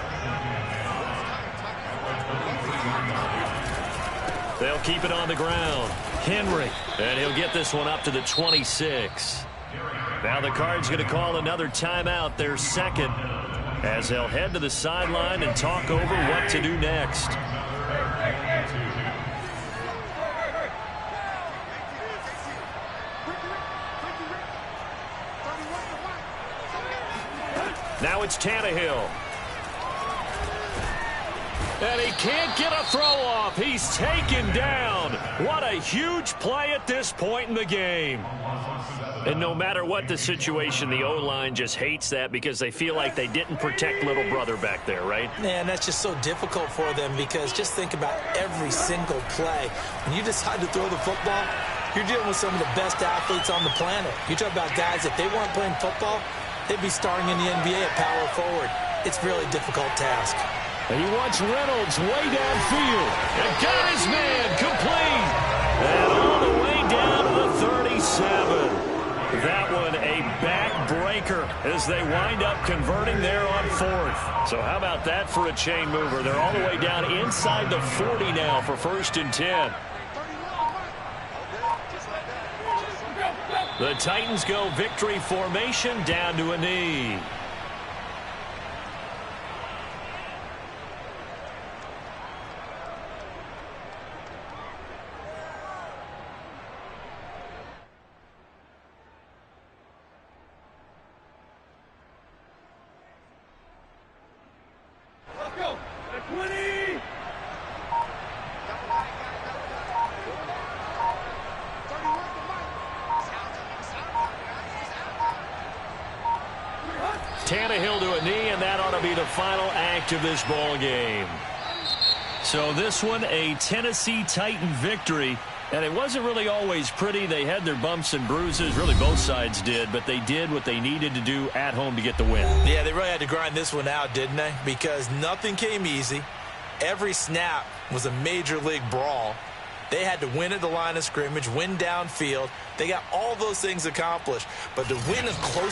They'll keep it on the ground. Henry, and he'll get this one up to the 26. Now the Cards going to call another timeout, their 2nd, as they'll head to the sideline and talk over what to do next. Now it's Tannehill. And he can't get a throw off. He's taken down. What a huge play at this point in the game. And no matter what the situation, the O-line just hates that because they feel like they didn't protect little brother back there, right? Man, that's just so difficult for them because just think about every single play. When you decide to throw the football, You're dealing with some of the best athletes on the planet. You talk about guys, if they weren't playing football, they'd be starring in the NBA at power forward. It's a really difficult task. And he wants Reynolds way downfield. And got his man complete. And all the way down to the 37. That one a backbreaker as they wind up converting there on fourth. So how about that for a chain mover? They're all the way down inside the 40 now for 1st and 10. The Titans go victory formation down to a knee. Tannehill to a knee, and that ought to be the final act of this ball game. So this one, a Tennessee Titan victory. And it wasn't really always pretty. They had their bumps and bruises. Really, both sides did. But they did what they needed to do at home to get the win. Yeah, they really had to grind this one out, didn't they? Because nothing came easy. Every snap was a major league brawl. They had to win at the line of scrimmage, win downfield. They got all those things accomplished. But to win a close